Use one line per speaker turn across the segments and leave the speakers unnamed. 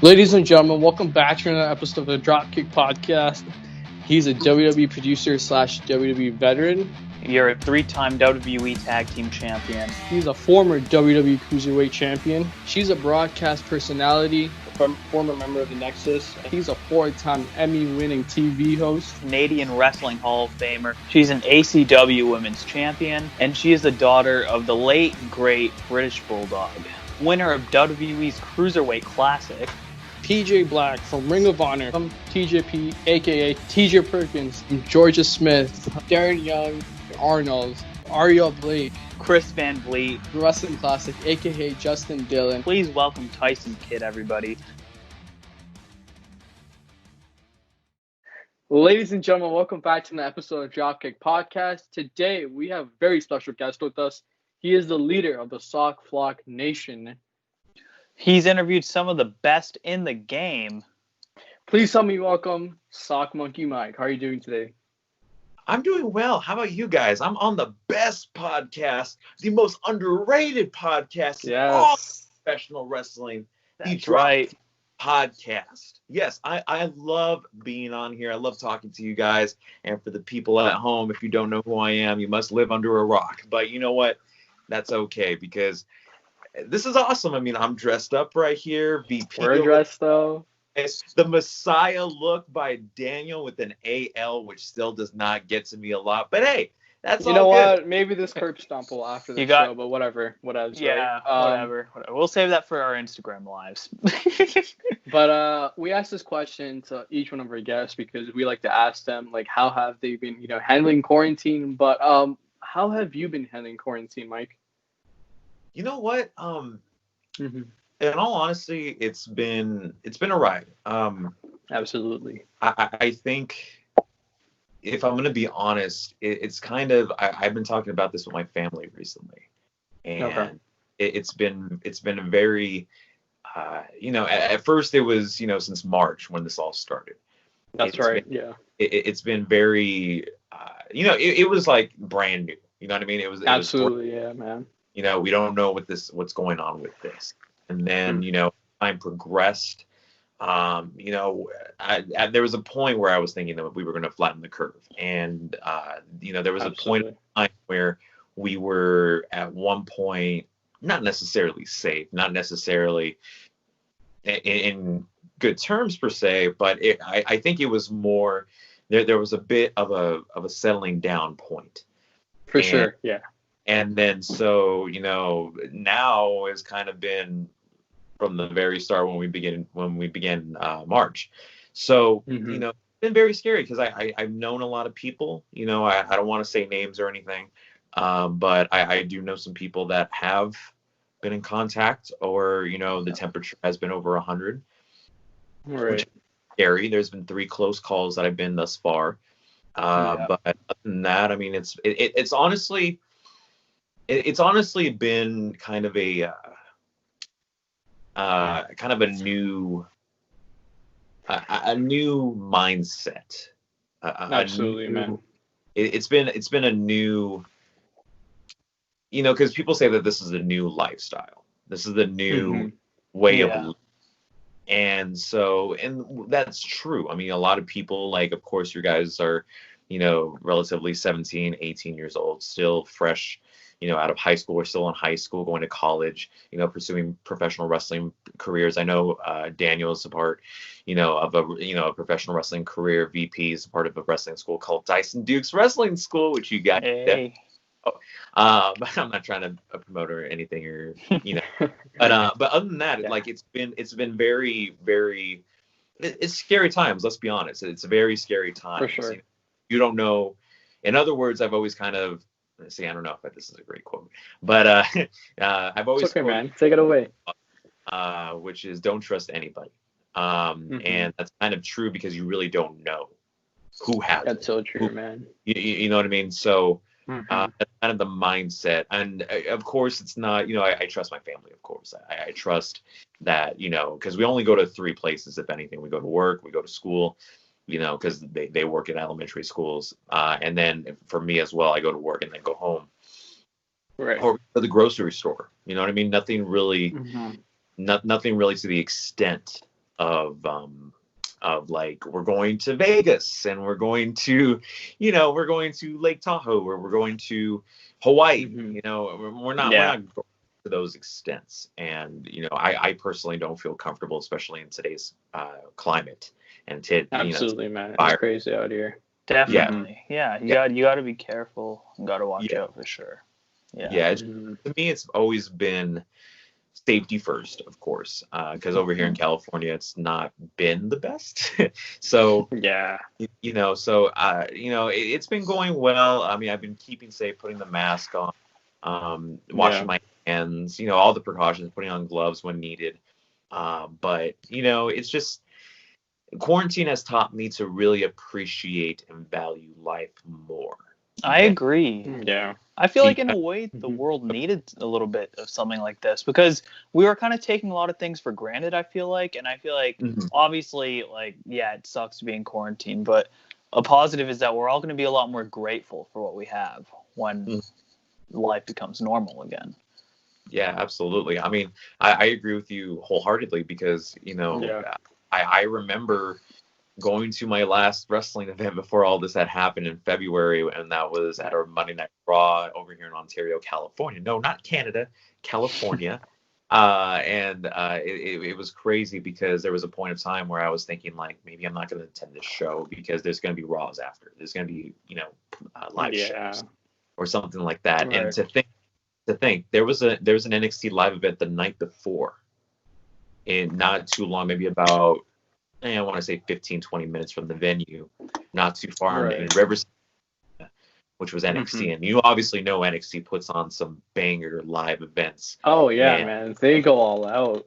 Ladies and gentlemen, welcome back to another episode of the DropKick Podcast. He's a WWE producer slash WWE veteran.
You're a three-time WWE Tag Team Champion.
He's a former WWE Cruiserweight Champion. She's a broadcast personality, former member of the Nexus. He's a four-time Emmy-winning TV host.
Canadian Wrestling Hall of Famer. She's an ACW Women's Champion, and she is the daughter of the late, great British Bulldog. Winner of WWE's Cruiserweight Classic.
TJ Black from Ring of Honor, TJP, aka TJ Perkins, Georgia Smith, Darren Young, Arnold, Ariel Blake,
Chris Van Vliet,
Wrestling Classic, aka Justin Dillon.
Please welcome Tyson Kidd, everybody.
Ladies and gentlemen, welcome back to an episode of DropKick Podcast. Today we have a very special guest with us. He is the leader of the Sock Flock Nation.
He's interviewed some of the best in the game.
Please help me welcome Sock Monkey Mike. How are you doing today?
I'm doing well. How about you guys? I'm on the best podcast, the most underrated podcast in all professional wrestling.
That's right.
Podcast. Yes, I love being on here. I love talking to you guys. And for the people at home, if you don't know who I am, you must live under a rock. But you know what? That's okay because this is awesome. I mean, I'm dressed up right here. VP.
We're dressed though.
It's the Messiah look by Daniel with an AL, which still does not get to me a lot. But hey, that's all good. You know what?
Maybe this curb stomp will after the show, but whatever.
Yeah,
right?
whatever. We'll save that for our Instagram lives.
But we asked this question to each one of our guests because we like to ask them, like, how have they been, handling quarantine? But how have you been handling quarantine, Mike?
You know what? In all honesty, it's been a ride.
Absolutely.
I think if I'm gonna be honest, it's kind of I've been talking about this with my family recently, and it's been a very at first it was since March when this all started.
That's right.
It's been very it was like brand new. You know what I mean? It was
absolutely man.
We don't know what's going on with this. And then, time progressed. There was a point where I was thinking that we were going to flatten the curve. And, there was a point in time where we were at one point, not necessarily safe, not necessarily in good terms per se, but I think it was more, there was a bit of a settling down point.
For sure, yeah.
And then, so, now has kind of been from the very start when we began March. So, it's been very scary because I've known a lot of people, I don't want to say names or anything, but I do know some people that have been in contact or, the temperature has been over 100.
Right.
Which is scary. There's been 3 close calls that I've been thus far. But other than that, I mean, it's honestly been kind of a new mindset.
Absolutely, man.
It's been a new, because people say that this is a new lifestyle. This is the new way of living. And so, and that's true. I mean, a lot of people, like, of course, you guys are, relatively 17, 18 years old, still fresh, out of high school. We're still in high school, going to college, pursuing professional wrestling careers. I know Daniel is a part, of a professional wrestling career. VP is a part of a wrestling school called Dyson Dukes Wrestling School, which you got.
Hey.
But I'm not trying to promote or anything, or but other than that, like it's been very, very. It's scary times. Let's be honest. It's a very scary time.
For sure.
You don't know. In other words, I've always kind of. See, I don't know if this is a great quote, but I've always.
It's okay, man. Take it away.
Which is don't trust anybody, and that's kind of true because you really don't know who has.
That's so true, man.
You know what I mean? So that's kind of the mindset, and of course, it's not. I trust my family. Of course, I trust that. Because we only go to 3 places, if anything. We go to work, we go to school. Because they work in elementary schools. And then for me as well, I go to work and then go home.
Right.
Or the grocery store. You know what I mean? Nothing really, nothing really to the extent of like, we're going to Vegas and we're going to Lake Tahoe, or we're going to Hawaii. We're not going to those extents. And I personally don't feel comfortable, especially in today's climate. And
absolutely, man, it's crazy out here.
Definitely, you got to be careful and got to watch out for sure.
To me, it's always been safety first, of course, because over here in California, it's not been the best. So it's been going well. I mean, I've been keeping safe, putting the mask on, washing my hands, all the precautions, putting on gloves when needed. But it's just, quarantine has taught me to really appreciate and value life more.
I agree.
Yeah.
I feel like in a way the world needed a little bit of something like this, because we were kind of taking a lot of things for granted, I feel like. And I feel like obviously, like, it sucks to be in quarantine, but a positive is that we're all going to be a lot more grateful for what we have when life becomes normal again.
Yeah, absolutely. I mean, I agree with you wholeheartedly, because, I remember going to my last wrestling event before all this had happened in February, and that was at our Monday Night Raw over here in Ontario, California. No, not Canada, California. It was crazy, because there was a point of time where I was thinking, like, maybe I'm not going to attend this show because there's going to be Raws after. There's going to be, live shows or something like that. Right. And to think there was an NXT live event the night before, and not too long, maybe about, I want to say 15, 20 minutes from the venue, not too far in Riverside, which was NXT. And you obviously know NXT puts on some banger live events.
Oh, yeah, man. They go all out.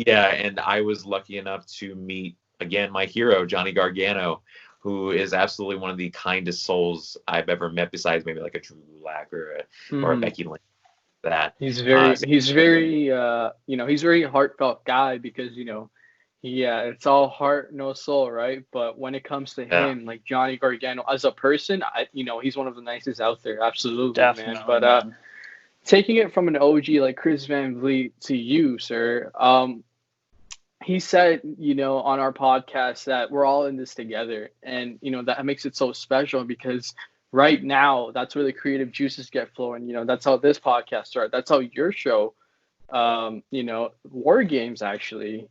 And I was lucky enough to meet, again, my hero, Johnny Gargano, who is absolutely one of the kindest souls I've ever met, besides maybe like a Drew Gulak or a Becky Lynch. That he's very heartfelt guy, because, it's all heart, no soul, right? But when it comes to him, like Johnny Gargano as a person, he's one of the nicest out there. Absolutely, definitely, man. But taking it from an OG like Chris Van Vliet to you, sir, he said, on our podcast that we're all in this together. And, that makes it so special, because right now, that's where the creative juices get flowing. That's how this podcast started. That's how your show, War Games, actually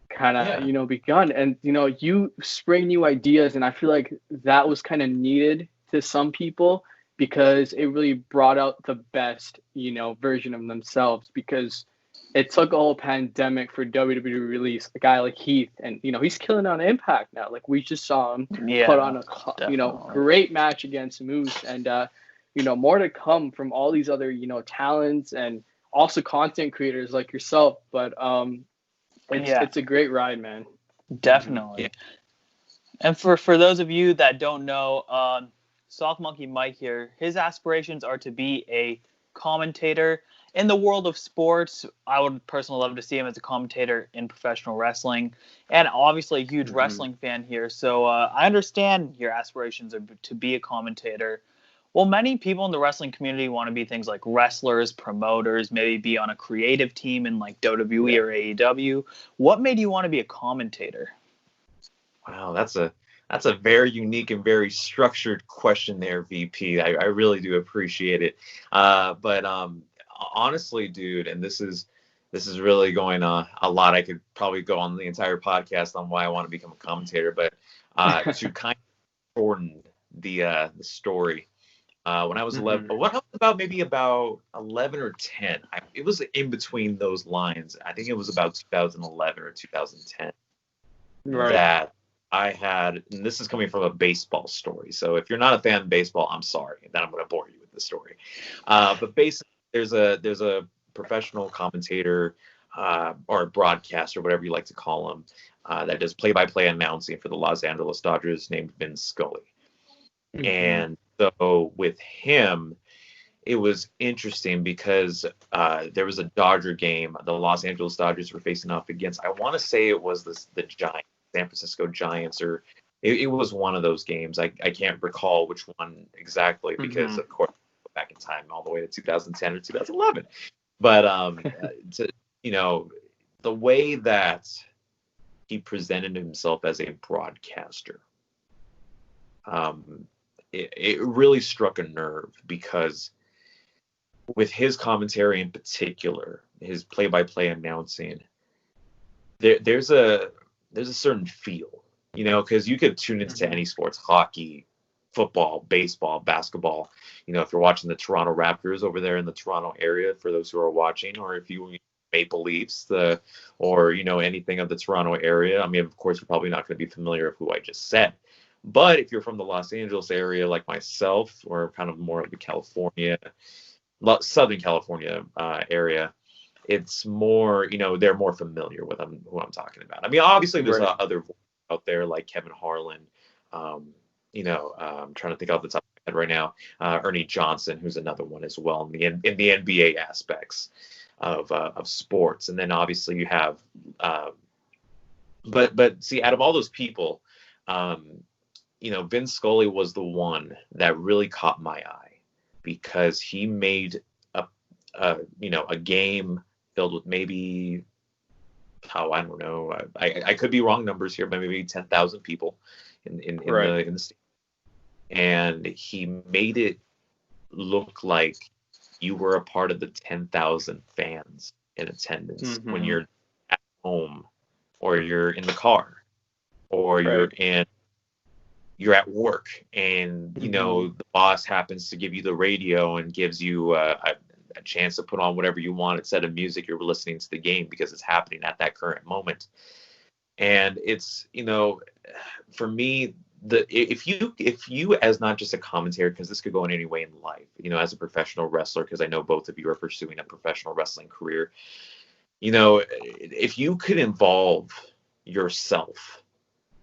kind of begun. And you spring new ideas, and I feel like that was kind of needed to some people, because it really brought out the best version of themselves, because it took a whole pandemic for WWE to release a guy like Heath, and he's killing on Impact now. Like, we just saw him put on a great match against Moose, and more to come from all these other talents, and also content creators like yourself. But it's a great ride, man.
Definitely. And for those of you that don't know, Soft Monkey Mike here, his aspirations are to be a commentator in the world of sports. I would personally love to see him as a commentator in professional wrestling, and obviously a huge wrestling fan here. So I understand your aspirations are to be a commentator. Well, many people in the wrestling community want to be things like wrestlers, promoters, maybe be on a creative team in like WWE or AEW. What made you want to be a commentator?
Wow, that's a very unique and very structured question there, VP. I really do appreciate it. But honestly, dude, and this is really going a lot. I could probably go on the entire podcast on why I want to become a commentator, but to kind of shorten the story. When I was 11, when I was about 11 or 10, it was in between those lines. I think it was about 2011 or 2010 that I had, and this is coming from a baseball story. So if you're not a fan of baseball, I'm sorry, then I'm going to bore you with the story. But basically, there's a professional commentator or broadcaster, whatever you like to call him, that does play-by-play announcing for the Los Angeles Dodgers, named Vince Scully. And so with him, it was interesting because there was a Dodger game. The Los Angeles Dodgers were facing off against, I want to say it was the Giants, San Francisco Giants, or it was one of those games. I can't recall which one exactly, because of course, back in time all the way to 2010 or 2011. But the way that he presented himself as a broadcaster. It really struck a nerve because with his commentary in particular, his play-by-play announcing, there's a certain feel, because you could tune into any sports, hockey, football, baseball, basketball. If you're watching the Toronto Raptors over there in the Toronto area, for those who are watching, or if you Maple Leafs, or anything of the Toronto area. I mean, of course, you're probably not going to be familiar with who I just said. But if you're from the Los Angeles area, like myself, or kind of more of the Southern California area, it's more, they're more familiar with who I'm talking about. I mean, obviously, there's other voices out there like Kevin Harlan. I'm trying to think off the top of my head right now. Ernie Johnson, who's another one as well in the NBA aspects of sports. And then obviously you have, but see, out of all those people, Vince Scully was the one that really caught my eye because he made a game filled with maybe, I don't know, I could be wrong numbers here, but maybe 10,000 people in the state. And he made it look like you were a part of the 10,000 fans in attendance when you're at home, or you're in the car, or you're at work, and the boss happens to give you the radio and gives you a chance to put on whatever you want instead of music. You're listening to the game because it's happening at that current moment. And it's, for me, if you as not just a commentator, because this could go in any way in life, as a professional wrestler, because I know both of you are pursuing a professional wrestling career, if you could involve yourself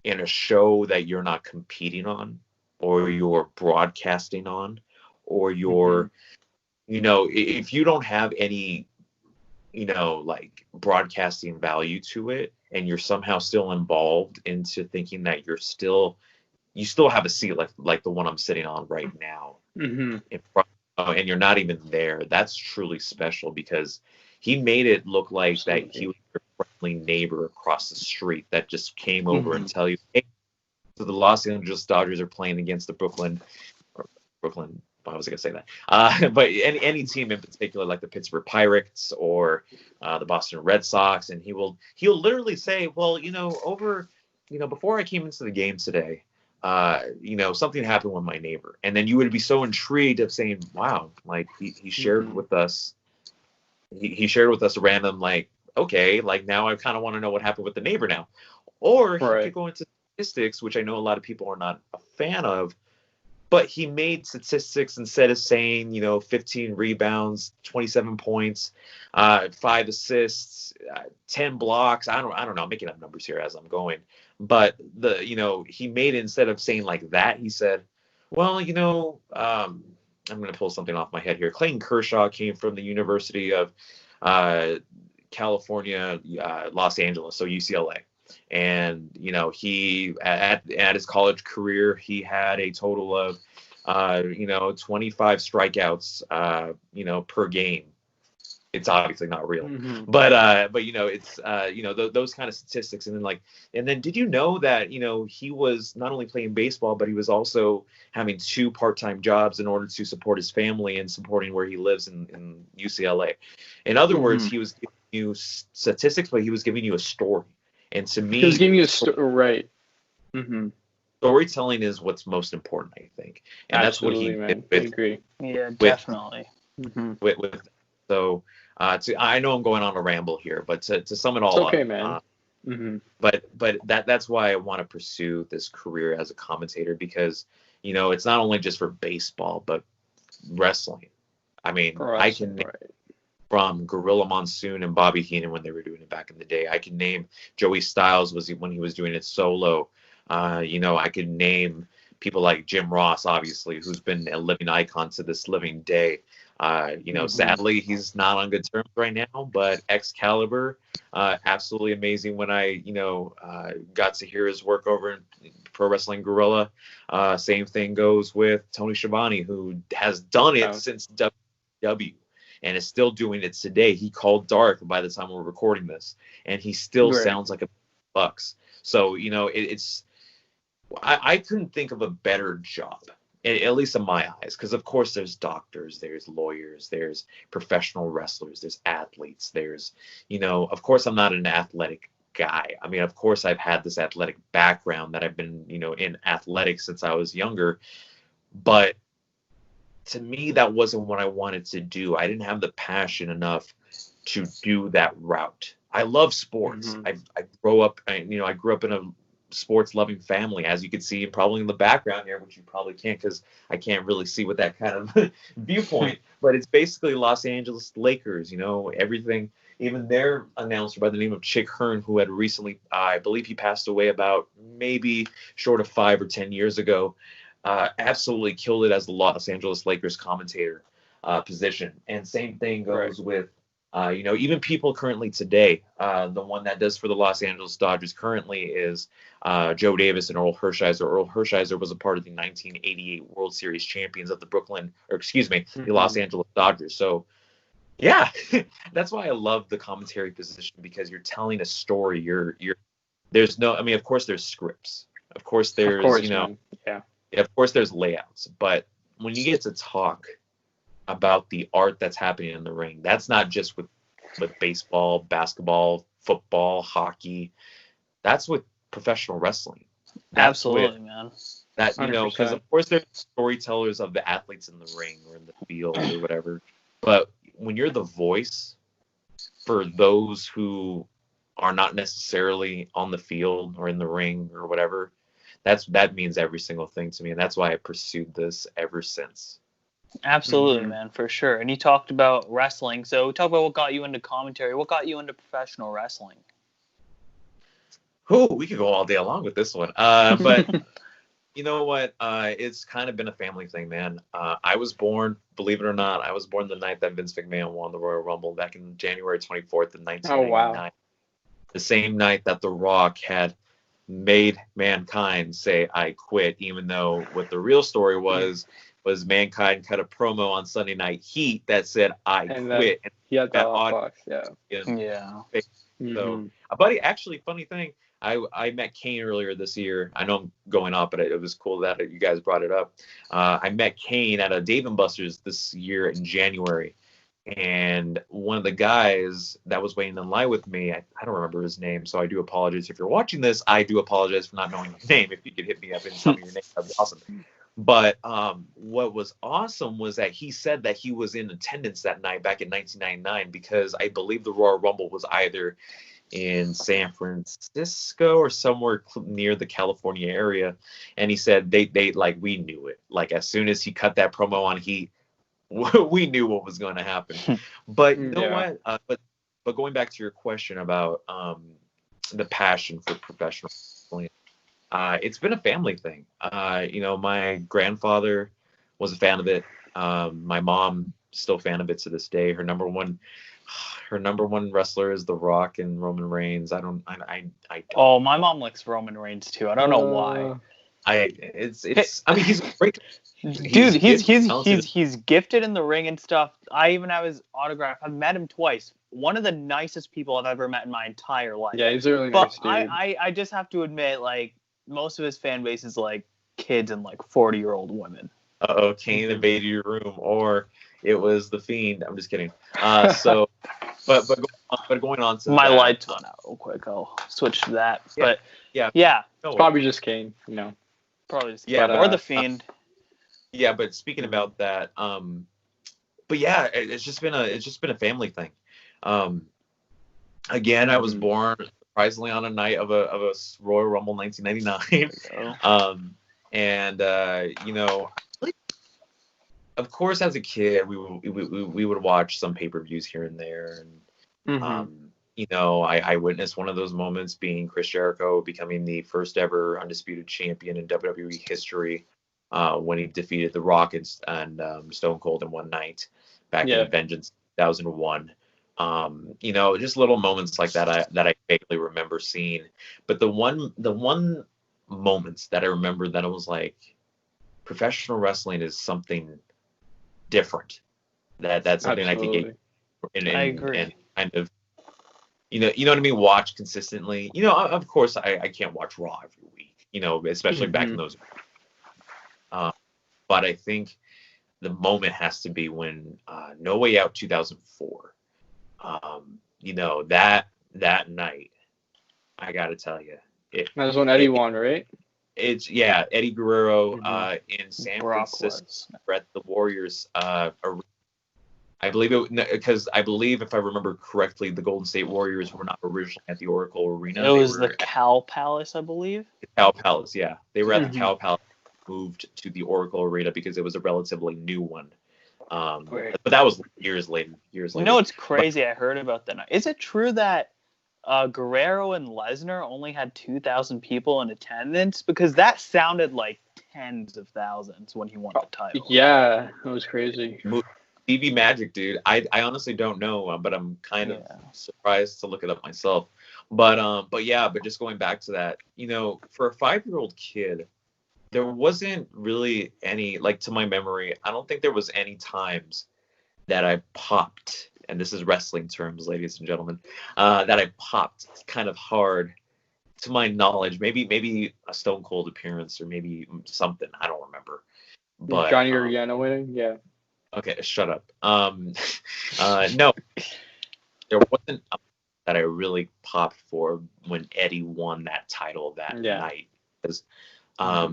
in a show that you're not competing on, or you're broadcasting on, or you're, if you don't have any, like broadcasting value to it, and you're somehow still involved into thinking that you still have a seat like the one I'm sitting on right now, in front, and you're not even there, that's truly special, because he made it look like that he was your friendly neighbor across the street that just came over and tell you, hey, so the Los Angeles Dodgers are playing against the Brooklyn. Why was I going to say that? But any team in particular, like the Pittsburgh Pirates or the Boston Red Sox, and he'll literally say, well, before I came into the game today, something happened with my neighbor, and then you would be so intrigued of saying, wow, like he shared with us. He shared with us a random, like, okay, like now I kind of want to know what happened with the neighbor now. Or he could go into statistics, which I know a lot of people are not a fan of, but he made statistics instead of saying, 15 rebounds, 27 points, 5 assists, 10 blocks. I don't know. I'm making up numbers here as I'm going. But he made it, instead of saying like that, he said, well, I'm going to pull something off my head here. Clayton Kershaw came from the University of California, Los Angeles, so UCLA. And, he, at his college career, he had a total of, 25 strikeouts, per game. It's obviously not real, but it's, those kind of statistics. And then did you know that, he was not only playing baseball, but he was also having 2 part-time jobs in order to support his family and supporting where he lives in UCLA. In other words, he was giving you statistics, but he was giving you a story. And to me,
he was giving you a story, right?
Storytelling is what's most important, I think, and
absolutely,
that's what he
did.
with,
I agree.
Yeah, definitely.
I know I'm going on a ramble here, but to sum it all
up,
man. But that's why I want to pursue this career as a commentator, because it's not only just for baseball, but wrestling. I mean, I can name from Gorilla Monsoon and Bobby Heenan when they were doing it back in the day. I can name Joey Styles when he was doing it solo. I could name people like Jim Ross, obviously, who's been a living icon to this living day. Sadly, he's not on good terms right now, but Excalibur, absolutely amazing when I, got to hear his work over in Pro Wrestling Guerrilla. Same thing goes with Tony Schiavone, who has done it since WW and is still doing it today. He called Dark by the time we're recording this, and he still sounds like a bucks. So, you know, I couldn't think of a better job, at least in my eyes, because of course there's doctors, there's lawyers, there's professional wrestlers, there's athletes, there's, you know, of course I'm not an athletic guy. I mean, of course I've had this athletic background that I've been, you know, in athletics since I was younger, but to me that wasn't what I wanted to do. I didn't have the passion enough to do that route. I love sports. I grew up in a sports loving family, as you can see probably in the background here, which you probably can't because I can't really see with that kind of viewpoint, but it's basically Los Angeles Lakers, you know, everything. Even their announcer by the name of Chick Hearn, who had recently, I believe he passed away about maybe short of 5 or 10 years ago, absolutely killed it as the Los Angeles Lakers commentator position. And same thing goes with, you know, even people currently today. The one that does for the Los Angeles Dodgers currently is Joe Davis and Earl Hershiser. Earl Hershiser was a part of the 1988 World Series champions of the Los Angeles Dodgers. So, yeah, that's why I love the commentary position, because you're telling a story. There's no, I mean, of course there's scripts. Of course there's, you know, of course there's layouts. But when you get to talk about the art that's happening in the ring, that's not just with baseball, basketball, football, hockey. That's with professional wrestling.
Absolutely, man.
That, you know, because of course there's storytellers of the athletes in the ring or in the field or whatever. But when you're the voice for those who are not necessarily on the field or in the ring or whatever, that means every single thing to me, and that's why I pursued this ever since.
Absolutely, man, for sure. And you talked about wrestling, so talk about what got you into commentary. What got you into professional wrestling?
Oh, we could go all day long with this one. But you know what? It's kind of been a family thing, man. I was born, believe it or not, the night that Vince McMahon won the Royal Rumble back in January 24th of 1999. Oh, wow. The same night that The Rock had made Mankind say, "I quit," even though what the real story was Mankind cut a promo on Sunday Night Heat that said, "I quit." And
he had that box,
So, buddy, actually, funny thing, I met Kane earlier this year. I know I'm going off, but it was cool that you guys brought it up. I met Kane at a Dave & Buster's this year in January. And one of the guys that was waiting in line with me, I don't remember his name, so I do apologize. If you're watching this, I do apologize for not knowing your name. If you could hit me up and tell me your name, that'd be awesome. But what was awesome was that he said that he was in attendance that night back in 1999, because I believe the Royal Rumble was either in San Francisco or somewhere near the California area. And he said they like, we knew it. Like, as soon as he cut that promo on Heat, we knew what was going to happen. But you know what? But going back to your question about the passion for professional wrestling, it's been a family thing. You know, my grandfather was a fan of it. My mom still a fan of it to this day. Her number one wrestler is The Rock and Roman Reigns. I don't.
Oh, my mom likes Roman Reigns too. I don't know why.
I mean, he's great.
Dude, he's gifted in the ring and stuff. I even have his autograph. I've met him twice. One of the nicest people I've ever met in my entire life.
Yeah, he's a really nice dude.
I just have to admit, like, most of his fan base is like kids and like 40-year-old women.
Kane invaded your room, or it was the Fiend. I'm just kidding. So, but going on to
my lights went out real quick. I'll switch to that. But yeah,
it's probably just Kane. You know,
probably just Kane. Or the Fiend.
Yeah, but speaking about that, but yeah, it's just been a family thing. Again, I was born surprisingly on a night of a Royal Rumble 1999. And you know, of course, as a kid, we would watch some pay-per-views here and there, and you know, I witnessed one of those moments being Chris Jericho becoming the first ever undisputed champion in WWE history, when he defeated The Rock and Stone Cold in one night back in Vengeance 2001. You know, just little moments like that I vaguely remember seeing. But the one moments that I remember that I was like, professional wrestling is something different. That's something I could get.
I agree.
And kind of you know what I mean, watch consistently. You know, of course, I can't watch Raw every week. You know, especially back in those. But I think the moment has to be when No Way Out 2004. You know, that night, I got to tell you,
that was when Eddie won, right?
It's Eddie Guerrero in San Francisco at the Warriors. I believe because I believe, if I remember correctly, the Golden State Warriors were not originally at the Oracle Arena.
It was the Cal Palace, I believe.
The Cal Palace, yeah. They were at the Cal Palace, moved to the Oracle Arena because it was a relatively new one. But that was years later. You
know what's crazy? I heard about that. Is it true that Guerrero and Lesnar only had 2,000 people in attendance? Because that sounded like tens of thousands when he won the title.
Yeah, it was crazy.
TV magic, dude. I honestly don't know, but I'm kind of surprised to look it up myself. But just going back to that, you know, for a 5-year-old kid, there wasn't really any, like, to my memory, I don't think there was any times that I popped, and this is wrestling terms, ladies and gentlemen, that I popped kind of hard, to my knowledge. Maybe a Stone Cold appearance or maybe something. I don't remember. But
Johnny Gargano winning, yeah.
Okay, shut up. No, there wasn't that I really popped for when Eddie won that title that night. Because,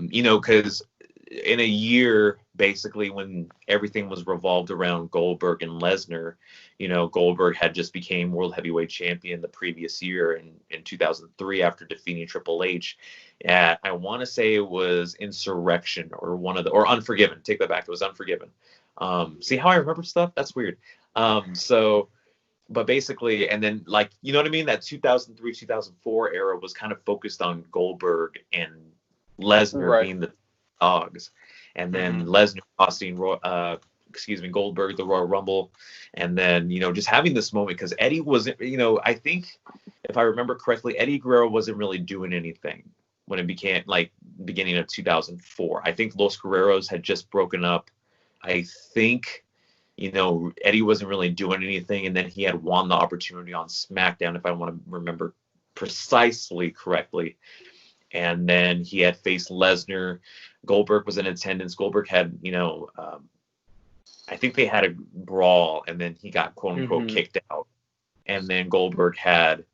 you know, because in a year, basically, when everything was revolved around Goldberg and Lesnar, you know, Goldberg had just became World Heavyweight Champion the previous year in 2003 after defeating Triple H. I want to say it was Insurrection or Unforgiven. Take that back. It was Unforgiven. See how I remember stuff? That's weird. But basically, and then, like, you know what I mean? That 2003, 2004 era was kind of focused on Goldberg and Lesnar being the dogs. And then Lesnar costing Goldberg the Royal Rumble. And then, you know, just having this moment, because Eddie wasn't, you know, I think, if I remember correctly, Eddie Guerrero wasn't really doing anything when it became, like, beginning of 2004. I think Los Guerreros had just broken up. I think, you know, Eddie wasn't really doing anything, and then he had won the opportunity on SmackDown, if I want to remember precisely correctly. And then he had faced Lesnar. Goldberg was in attendance. Goldberg had, you know, I think they had a brawl, and then he got quote unquote kicked out. And then Goldberg had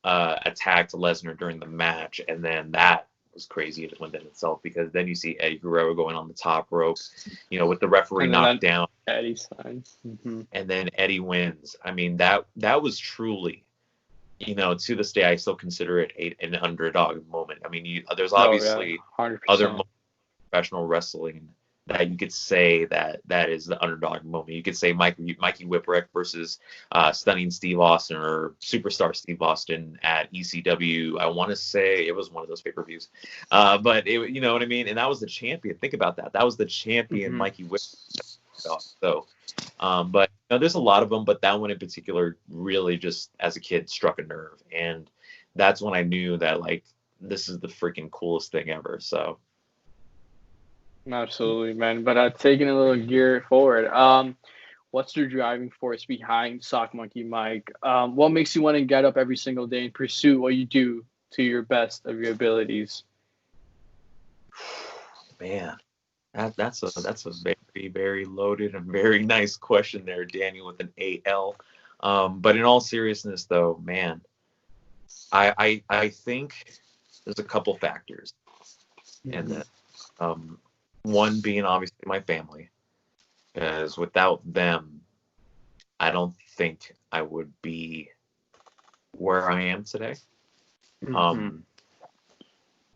attacked Lesnar during the match, and then that was crazy within itself, because then you see Eddie Guerrero going on the top rope, you know, with the referee knocked down.
Eddie signs.
And then Eddie wins. I mean, that was truly, you know, to this day, I still consider it an underdog moment. I mean, there's obviously other professional wrestling that you could say that is the underdog moment. You could say Mikey Whipwreck versus Stunning Steve Austin or Superstar Steve Austin at ECW. I want to say it was one of those pay-per-views. But it, you know what I mean? And that was the champion. Think about that. That was the champion, Mikey Whipwreck. So, but you know, there's a lot of them, but that one in particular really just, as a kid, struck a nerve. And that's when I knew that, like, this is the freaking coolest thing ever. So.
Absolutely, man. But taking a little gear forward, what's your driving force behind Sock Monkey Mike? What makes you want to get up every single day and pursue what you do to your best of your abilities?
Man, that's a very, very loaded and very nice question there, Daniel, with an AL. But in all seriousness, though, man, I think there's a couple factors, and that. One being obviously my family, because without them, I don't think I would be where I am today.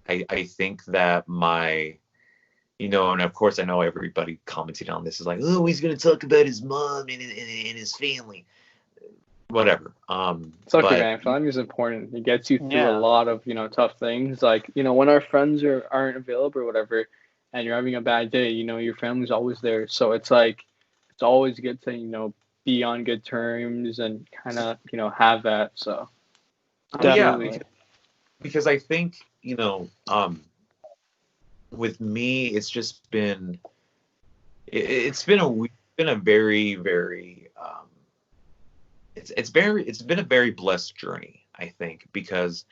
I think that my, you know, and of course I know everybody commenting on this is like, oh, he's going to talk about his mom and his family. Whatever.
It's okay, man. Family is important. It gets you through a lot of, you know, tough things. Like, you know, when our friends aren't available or whatever, and you're having a bad day, you know, your family's always there. So it's like, it's always good to, you know, be on good terms and kind of, you know, have that. So,
yeah, because I think, you know, with me, it's just been, it's been a very, very, it's been a very blessed journey, I think, because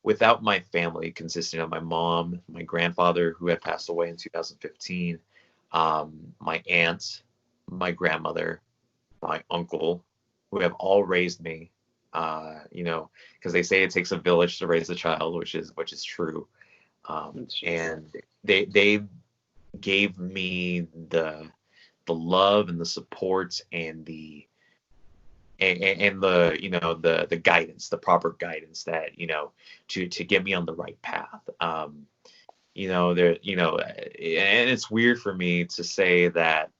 without my family consisting of my mom, my grandfather who had passed away in 2015, my aunt, my grandmother, my uncle, who have all raised me, because they say it takes a village to raise a child, which is true. And they gave me the love and the support and the the guidance, the proper guidance that to get me on the right path. And it's weird for me to say that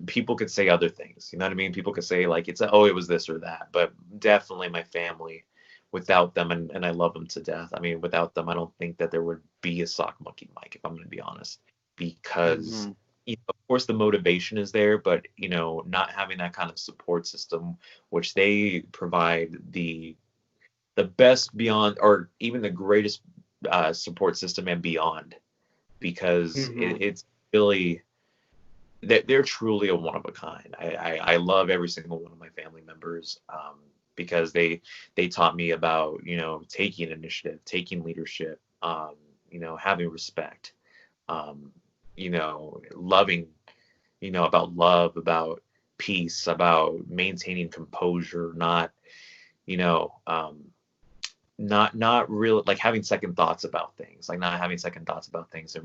people could say other things. You know what I mean? People could say like it was this or that, but definitely my family. Without them, and I love them to death. I mean, without them, I don't think that there would be a Sock Monkey Mike, if I'm going to be honest, because of course the motivation is there, but not having that kind of support system, which they provide the best beyond, or even the greatest support system and beyond, because it's really they're truly a one of a kind. I love every single one of my family members. Because they taught me about taking initiative, taking leadership, having respect, loving, about love, about peace, about maintaining composure, not really like having second thoughts about things, and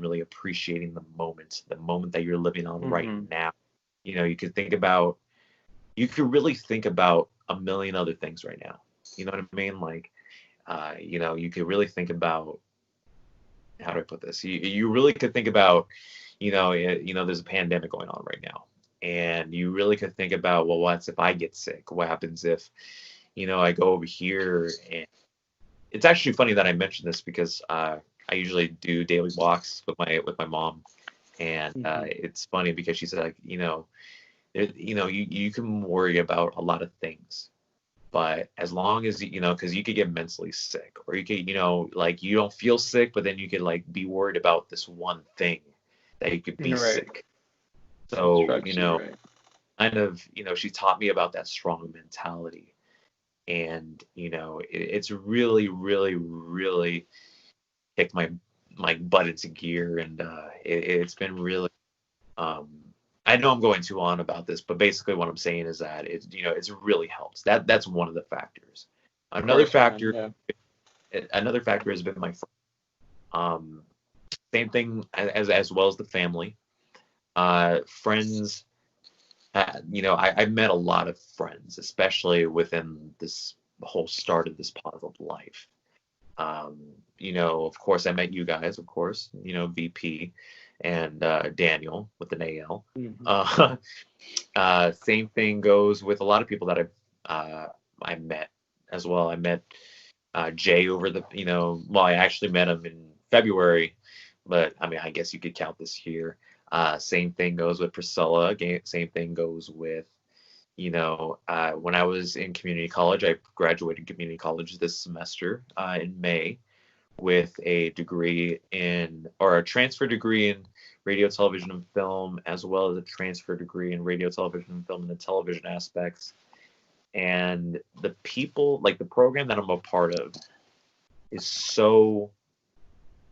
really appreciating the moment that you're living on right now. You could really think about a million other things right now. You know what I mean? Like, you could really think about, how do I put this? You really could think about, there's a pandemic going on right now, and you really could think about, well, what's if I get sick? What happens if, I go over here? And it's actually funny that I mentioned this because I usually do daily walks with my mom, and it's funny because she said, like, you can worry about a lot of things, but as long as because you could get mentally sick, or you could like you don't feel sick, but then you could like be worried about this one thing that you could be sick. So kind of she taught me about that strong mentality, and it's really really really kicked my butt into gear, and it's been really I know I'm going too on about this, but basically what I'm saying is that it's really helps. That's one of the factors. Another factor has been my friends. Same thing as well as the family. Friends. I've met a lot of friends, especially within this whole start of this puzzled life. Of course, I met you guys, of course, VP and Daniel with an AL. Same thing goes with a lot of people that I met as well. I met Jay over I actually met him in February, but I mean, I guess you could count this year. Same thing goes with Priscilla. Same thing goes with, when I was in community college, I graduated community college this semester in May with a transfer degree in radio, television, and film, as well as a transfer degree in radio, television, and film, and the television aspects. And the people, like the program that I'm a part of, is so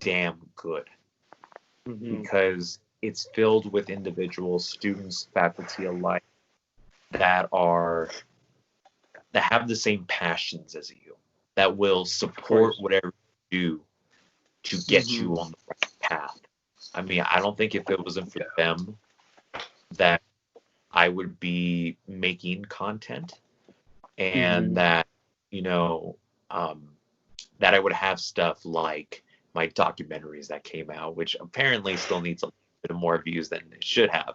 damn good because it's filled with individuals, students, faculty alike, that have the same passions as you, that will support whatever you do to get you on the right path. I mean, I don't think if it wasn't for them that I would be making content, and that that I would have stuff like my documentaries that came out, which apparently still needs a little bit more views than it should have.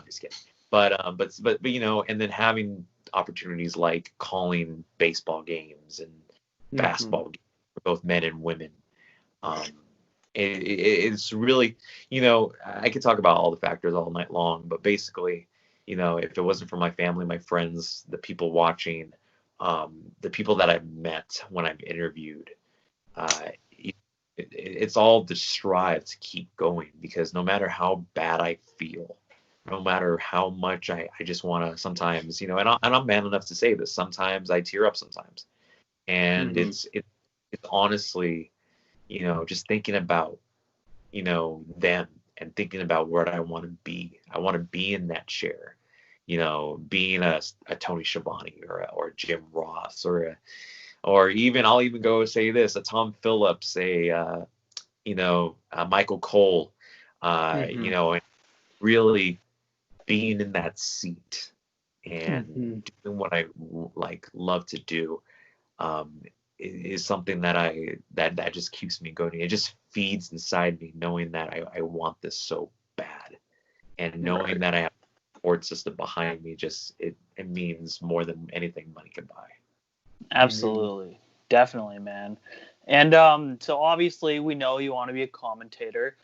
Just kidding. But and then having opportunities like calling baseball games and basketball games for both men and women. It's really, I could talk about all the factors all night long, but basically, if it wasn't for my family, my friends, the people watching, the people that I've met when I've interviewed, it's all the strive to keep going, because no matter how bad I feel, no matter how much I just want to sometimes, and I'm man enough to say this. Sometimes I tear up sometimes. And it's honestly, just thinking about, them and thinking about where I want to be. I want to be in that chair, being a Tony Schiavone or a Jim Ross or even I'll even go say this, a Tom Phillips, a Michael Cole, and really being in that seat and doing what I love to do. Is something that just keeps me going. It just feeds inside me, knowing that I want this so bad, and knowing that I have a support system behind me. Just it means more than anything money can buy.
Absolutely, definitely, man. And so obviously we know you want to be a commentator.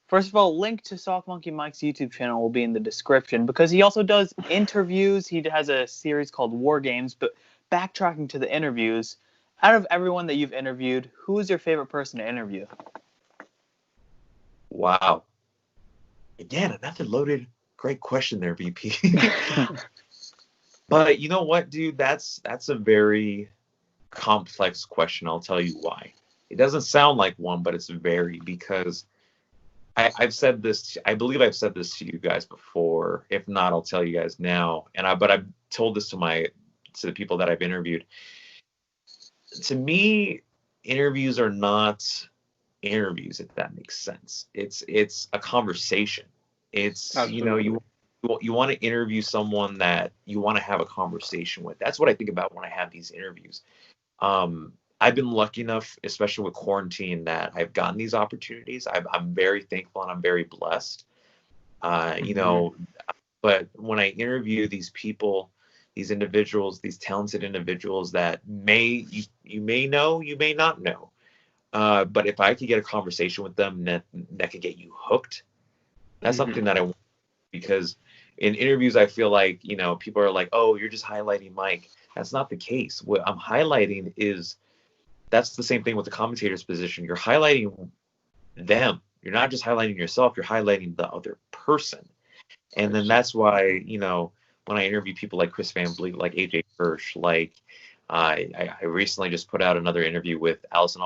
First of all, link to Soft Monkey Mike's YouTube channel will be in the description, because he also does interviews. He has a series called War Games. But backtracking to the interviews, out of everyone that you've interviewed, who is your favorite person to interview?
Wow. Again, another loaded, great question there, VP. But you know what, dude? That's a very complex question. I'll tell you why. It doesn't sound like one, but it's very, because I've said this. I believe I've said this to you guys before. If not, I'll tell you guys now. But I've told this to the people that I've interviewed. To me, interviews are not interviews, if that makes sense. It's a conversation. It's
Absolutely.
you want to interview someone that you want to have a conversation with. That's what I think about when I have these interviews. I've been lucky enough, especially with quarantine, that I've gotten these opportunities. I'm very thankful and I'm very blessed. But when I interview these people, these individuals, these talented individuals that you may know, you may not know. But if I could get a conversation with them that could get you hooked, that's something that I want. Because in interviews, I feel like, people are like, oh, you're just highlighting Mike. That's not the case. What I'm highlighting that's the same thing with the commentator's position. You're highlighting them. You're not just highlighting yourself. You're highlighting the other person. And then that's why, when I interview people like Chris Van Vliet, like AJ Hirsch, I recently just put out another interview with Allison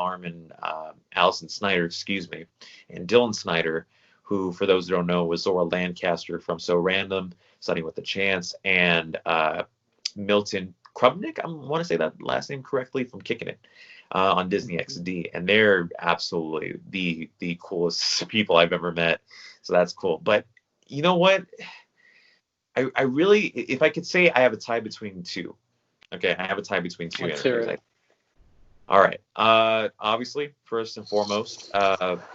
Snyder, and Dylan Snyder, who, for those who don't know, was Zora Lancaster from So Random, Studying with a Chance, and Milton Krupnick, I want to say that last name correctly, from Kicking It on Disney XD. And they're absolutely the coolest people I've ever met. So that's cool. But you know what? I really, if I could say I have a tie between two. Okay, I have a tie between two interviews. All right. Obviously, first and foremost,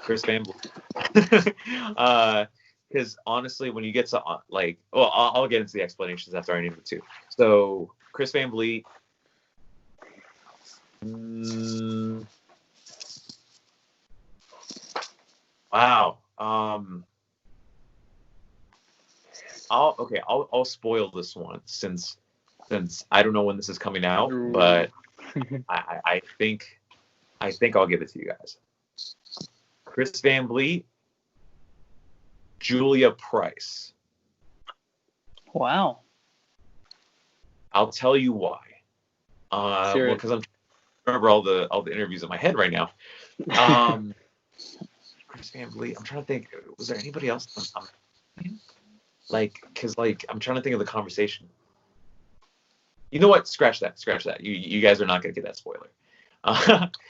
Chris Van Vliet. Because honestly, when you get to I'll get into the explanations after I name the two. So Chris Van Vliet. Wow. I'll spoil this one since I don't know when this is coming out, but I think I'll give it to you guys. Chris Van Vliet, Julia Price.
Wow.
I'll tell you why. Because I'm remember all the interviews in my head right now. Chris Van Vliet. I'm trying to think. Was there anybody else? Because I'm trying to think of the conversation. You know what? Scratch that. You guys are not gonna get that spoiler.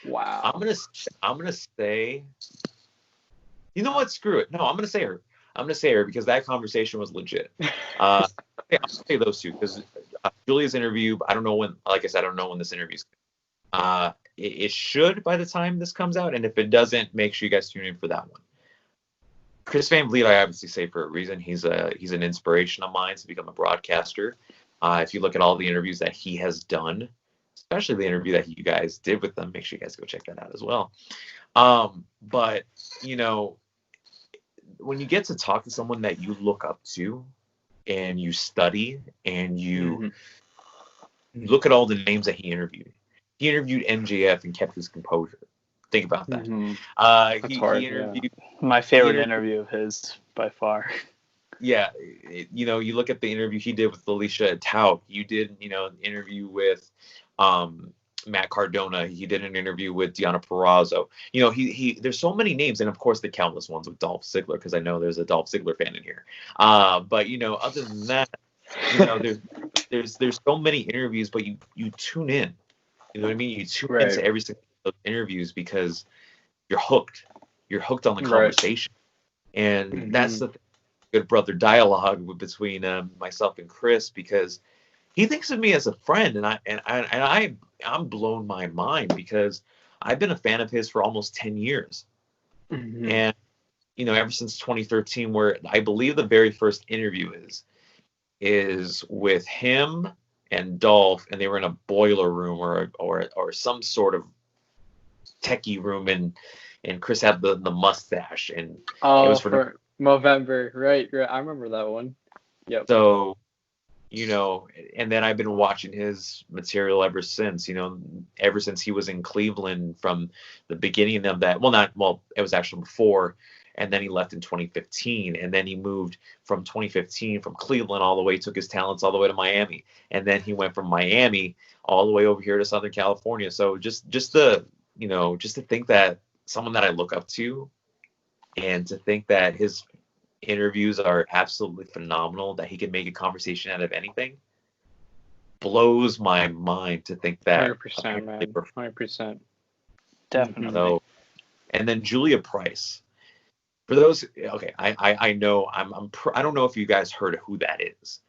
Wow.
I'm gonna say. You know what? Screw it. No, I'm gonna say her because that conversation was legit. I'm gonna say those two because Julia's interview. I don't know when. Like I said, I don't know when this interview's. It should by the time this comes out, and if it doesn't, make sure you guys tune in for that one. Chris Van Vliet, I obviously say for a reason. He's an inspiration of mine to become a broadcaster. If you look at all the interviews that he has done, especially the interview that you guys did with them, make sure you guys go check that out as well. But when you get to talk to someone that you look up to and you study and you look at all the names that he interviewed. He interviewed MJF and kept his composure. Think about that.
He interviewed my favorite interview of his by far.
yeah, you look at the interview he did with Alicia Tout. You did, an interview with Matt Cardona. He did an interview with Deanna Purrazzo. He there's so many names, and of course the countless ones with Dolph Ziggler, because I know there's a Dolph Ziggler fan in here. But other than that, there's so many interviews, but you tune in. You know what I mean? You tune into every single of those interviews because you're hooked. You're hooked on the conversation, and that's the good brother dialogue between myself and Chris, because he thinks of me as a friend, and I'm blown my mind because I've been a fan of his for almost 10 years, and ever since 2013, where I believe the very first interview is with him and Dolph, and they were in a boiler room or some sort of techie room, and Chris had the mustache, and it was
for November, right? I remember that one. Yep.
So, and then I've been watching his material ever since. Ever since he was in Cleveland from the beginning of that. It was actually before. And then he left in 2015, and then he moved from 2015 from Cleveland all the way, took his talents all the way to Miami, and then he went from Miami all the way over here to Southern California. So just to think that someone that I look up to, and to think that his interviews are absolutely phenomenal, that he can make a conversation out of anything, blows my mind to think that.
100%, man. 100%.
Definitely.
So, and then Julia Price. For those, okay, I know I don't know if you guys heard of who that is,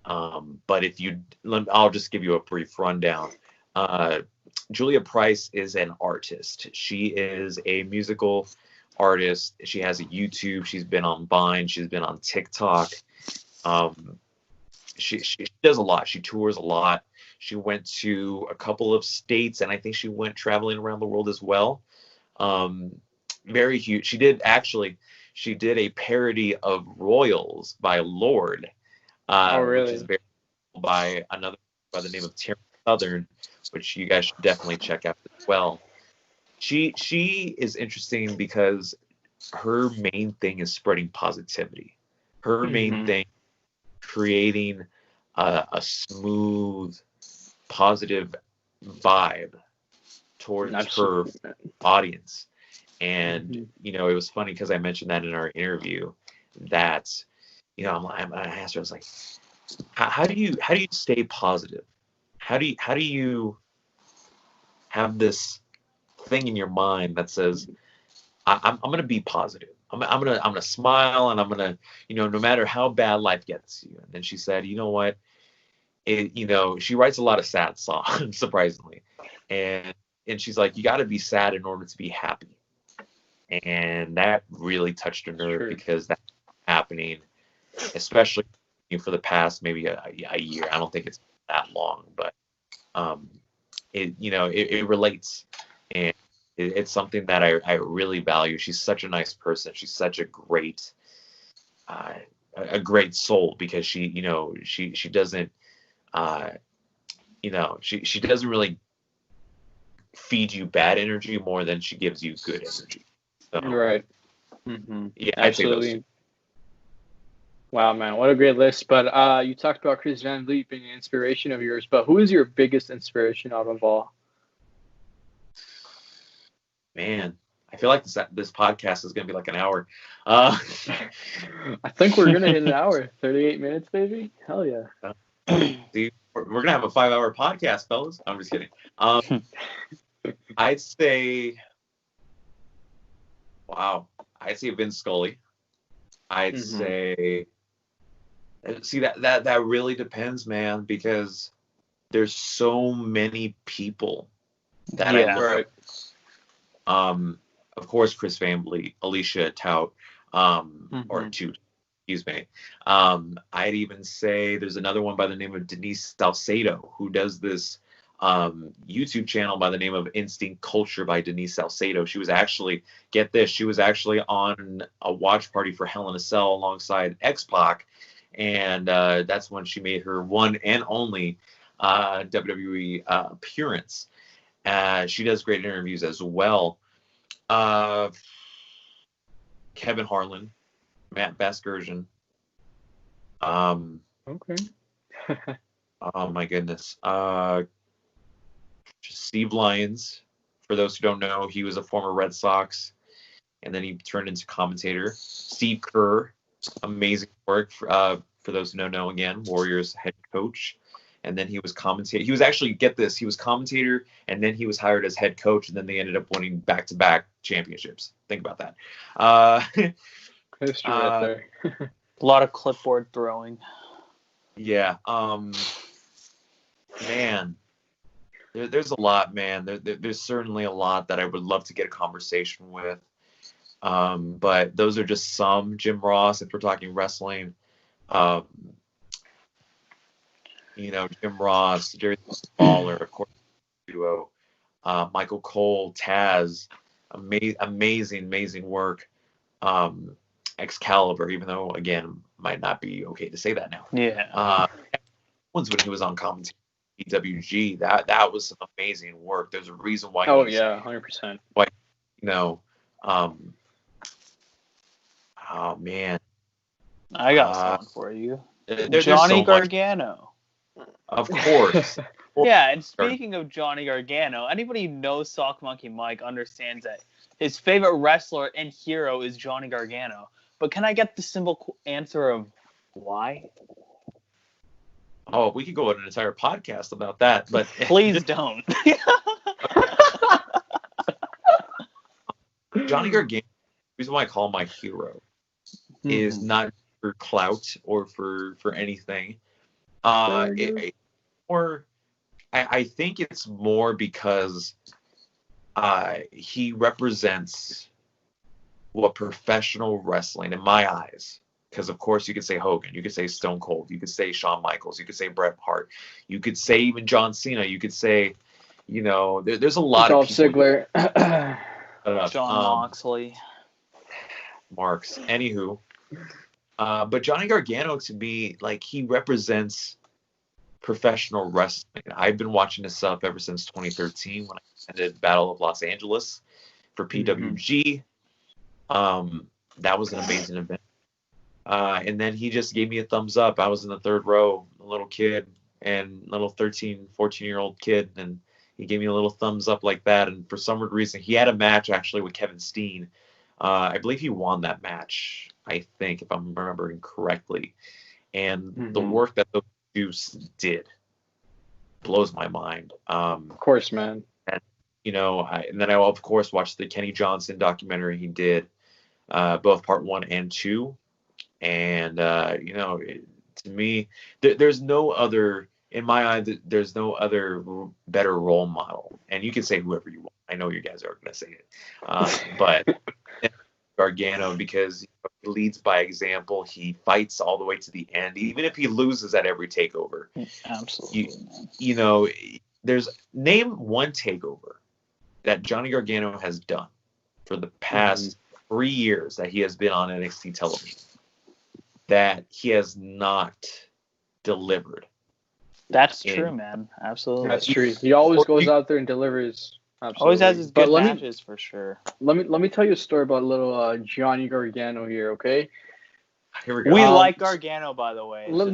but I'll just give you a brief rundown. Julia Price is an artist. She is a musical artist. She has a YouTube. She's been on Vine. She's been on TikTok. She does a lot. She tours a lot. She went to a couple of states, and I think she went traveling around the world as well. Very huge. She did a parody of Royals by Lorde.
Really?
Which is very by the name of Terry Southern, which you guys should definitely check out as well. She is interesting because her main thing is spreading positivity. Her main thing, creating a smooth, positive vibe towards her audience. And it was funny because I mentioned that in our interview that I asked her, I was like, how do you stay positive? How do you have this thing in your mind that says I'm gonna be positive. I'm gonna smile, and I'm gonna no matter how bad life gets you. And then she said, you know what? She writes a lot of sad songs, surprisingly, and she's like, you got to be sad in order to be happy. And that really touched a nerve because that's happening, especially for the past maybe a year. I don't think it's that long, but it relates, and it's something that I really value. She's such a nice person. She's such a great soul, because she doesn't she doesn't really feed you bad energy more than she gives you good energy. So,
right.
Yeah,
absolutely. Wow, man, what a great list. But you talked about Chris Van Vliet being an inspiration of yours, but who is your biggest inspiration out of all?
Man, I feel like this podcast is going to be like an hour.
I think we're going to hit an hour. 38 minutes, baby. Hell yeah.
See, we're going to have a 5-hour podcast, fellas. I'm just kidding. I'd say Vince Scully. I'd say, see, that really depends, man, because there's so many people that I look up. Of course, Chris Van Vliet, Alicia Tout, or Toot, excuse me. I'd even say there's another one by the name of Denise Salcedo, who does this YouTube channel by the name of Instinct Culture by Denise Salcedo. She was actually, get this, she was actually on a watch party for Hell in a Cell alongside X-Pac, and that's when she made her one and only WWE appearance. She does great interviews as well. Kevin Harlan, Matt Vasgersian,
Okay.
Oh my goodness. Steve Lyons. For those who don't know, he was a former Red Sox, and then he turned into commentator. Steve Kerr, amazing work. For those who don't know, again, Warriors head coach. And then he was commentator. He was actually, get this, he was commentator, and then he was hired as head coach, and then they ended up winning back-to-back championships. Think about that.
History right there.
A lot of clipboard throwing.
Yeah. Man, there's a lot, man. There's certainly a lot that I would love to get a conversation with. But those are just some. Jim Ross, if we're talking wrestling. Jim Ross, Jerry Lawler, of course, duo. Michael Cole, Taz, amazing work. Excalibur, even though, again, might not be okay to say that now.
Yeah.
When he was on commentary, PWG, that was some amazing work. There's a reason why.
100%.
Why, oh man.
I got someone for you.
Johnny
Gargano.
Of course.
Yeah, and speaking of Johnny Gargano, anybody who knows Sock Monkey Mike understands that his favorite wrestler and hero is Johnny Gargano. But can I get the simple answer of why?
Oh, we could go on an entire podcast about that, but
please don't.
Johnny Gargano, the reason why I call him my hero is not for clout or for anything. I think it's more because he represents what professional wrestling, in my eyes, because of course you could say Hogan, you could say Stone Cold, you could say Shawn Michaels, you could say Bret Hart, you could say even John Cena, you could say, there's a lot of people.
Ziggler.
John Moxley.
Marks. Anywho. But Johnny Gargano, to me, like, he represents professional wrestling. I've been watching this stuff ever since 2013 when I attended Battle of Los Angeles for PWG. That was an amazing event. And then he just gave me a thumbs up. I was in the third row, a little kid, and little 13, 14-year-old kid, and he gave me a little thumbs up like that. And for some reason, he had a match actually with Kevin Steen. I believe he won that match, I think, if I'm remembering correctly. And the work that those dudes did blows my mind.
Of course, man.
And, and then I, of course, watched the Kenny Johnson documentary he did, both part 1 and 2. And, to me, there's no other, in my eye, there's no other better role model. And you can say whoever you want. I know you guys are going to say it. But Gargano, because he leads by example. He fights all the way to the end, even if he loses at every takeover.
Absolutely.
There's name one takeover that Johnny Gargano has done for the past 3 years that he has been on NXT television that he has not delivered.
That's true, man. Absolutely.
That's true. He always goes out there and delivers. Absolutely.
Always has his good matches for sure.
Let me tell you a story about little Johnny Gargano here, okay?
Here we go.
We like Gargano, by the way.
No.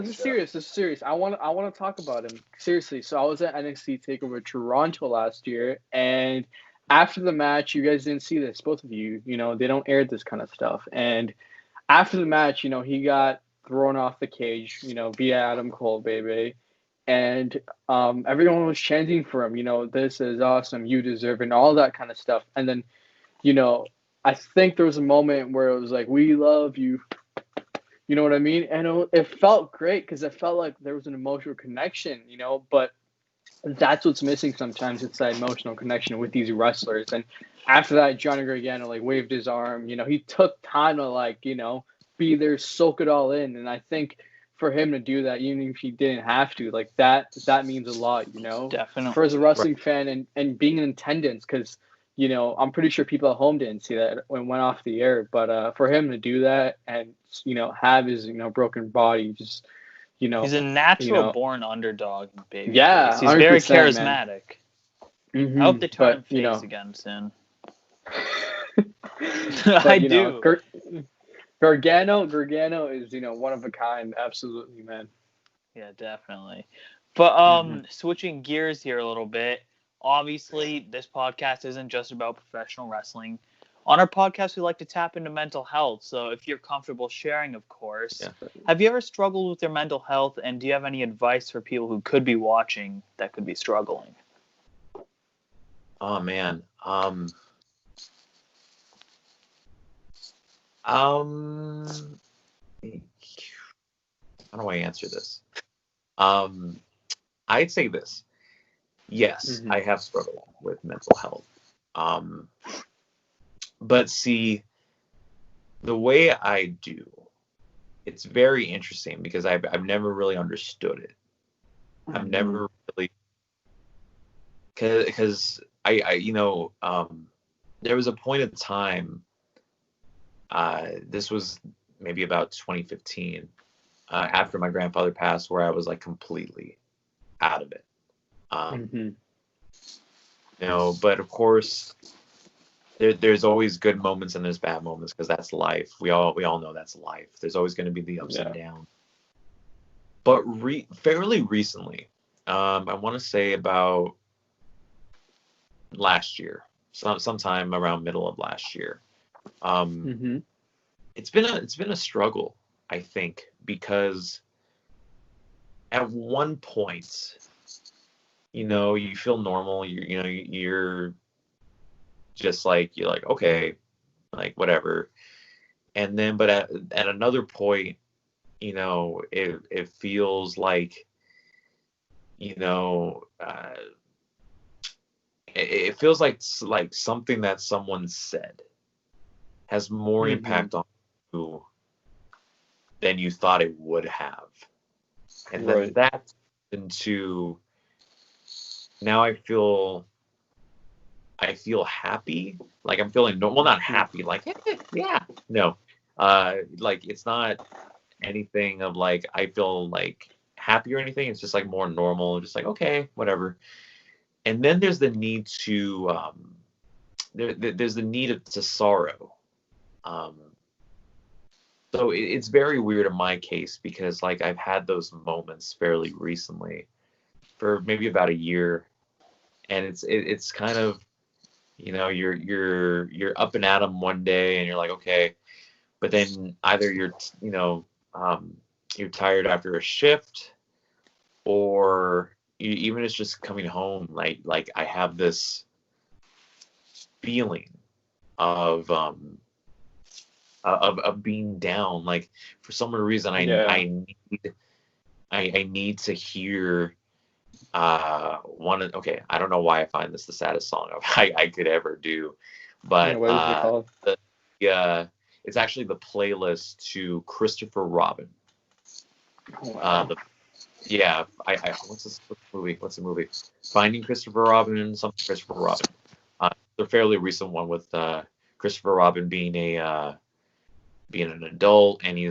This is serious. I want to talk about him seriously. So I was at NXT Takeover Toronto last year, and after the match, you guys didn't see this, both of you. They don't air this kind of stuff. And after the match, he got thrown off the cage. Via Adam Cole, baby. And everyone was chanting for him, this is awesome, you deserve it, and all that kind of stuff. And then, I think there was a moment where it was like, we love you. You know what I mean? And it felt great because it felt like there was an emotional connection, but that's what's missing sometimes. It's that emotional connection with these wrestlers. And after that, Johnny Gargano, waved his arm. He took time to, be there, soak it all in. And I think for him to do that, even if he didn't have to, that means a lot,
Definitely.
For as a wrestling fan and being in attendance, because, I'm pretty sure people at home didn't see that when it went off the air. But for him to do that and, have his, broken body, just,
he's a natural born underdog, baby.
Yeah.
He's very charismatic. I hope they turn him face again soon.
I do. Gargano is, one of a kind. Absolutely, man.
Yeah, definitely. But switching gears here a little bit. Obviously, this podcast isn't just about professional wrestling. On our podcast, we like to tap into mental health. So if you're comfortable sharing, of course.
Yeah.
Have you ever struggled with your mental health, and do you have any advice for people who could be watching that could be struggling?
Oh man. How do I answer this? I'd say this. Yes, I have struggled with mental health. But see, the way I do, it's very interesting because I've never really understood it. I've never really, because there was a point in time, this was maybe about 2015, after my grandfather passed, where I was like completely out of it. But of course, there's always good moments and there's bad moments because that's life. We all know that's life. There's always going to be the ups and downs. But fairly recently, I want to say about last year, sometime around middle of last year. It's been a struggle, I think, because at one point, you feel normal. You're just like, you're like, okay, like whatever. And then, but at another point, it feels like, it feels like something that someone said has more impact on you than you thought it would have. And then that into, now I feel happy. Like I'm feeling well, not happy. Like no, like it's not anything of like I feel like happy or anything. It's just like more normal. Just like okay, whatever. And then there's the need to there's the need to sorrow. So it's very weird in my case because like I've had those moments fairly recently, for maybe about a year, and it's kind of, you're up and at 'em one day and you're like okay, but then either you're tired after a shift, or even it's just coming home, like I have this feeling of being down. Like for some reason I need to hear okay, I don't know why I find this the saddest song I could ever do, but
what is it called?
It's actually the playlist to Christopher Robin. What's the movie? Finding Christopher Robin, something Christopher Robin. The fairly recent one with Christopher Robin being an adult, and he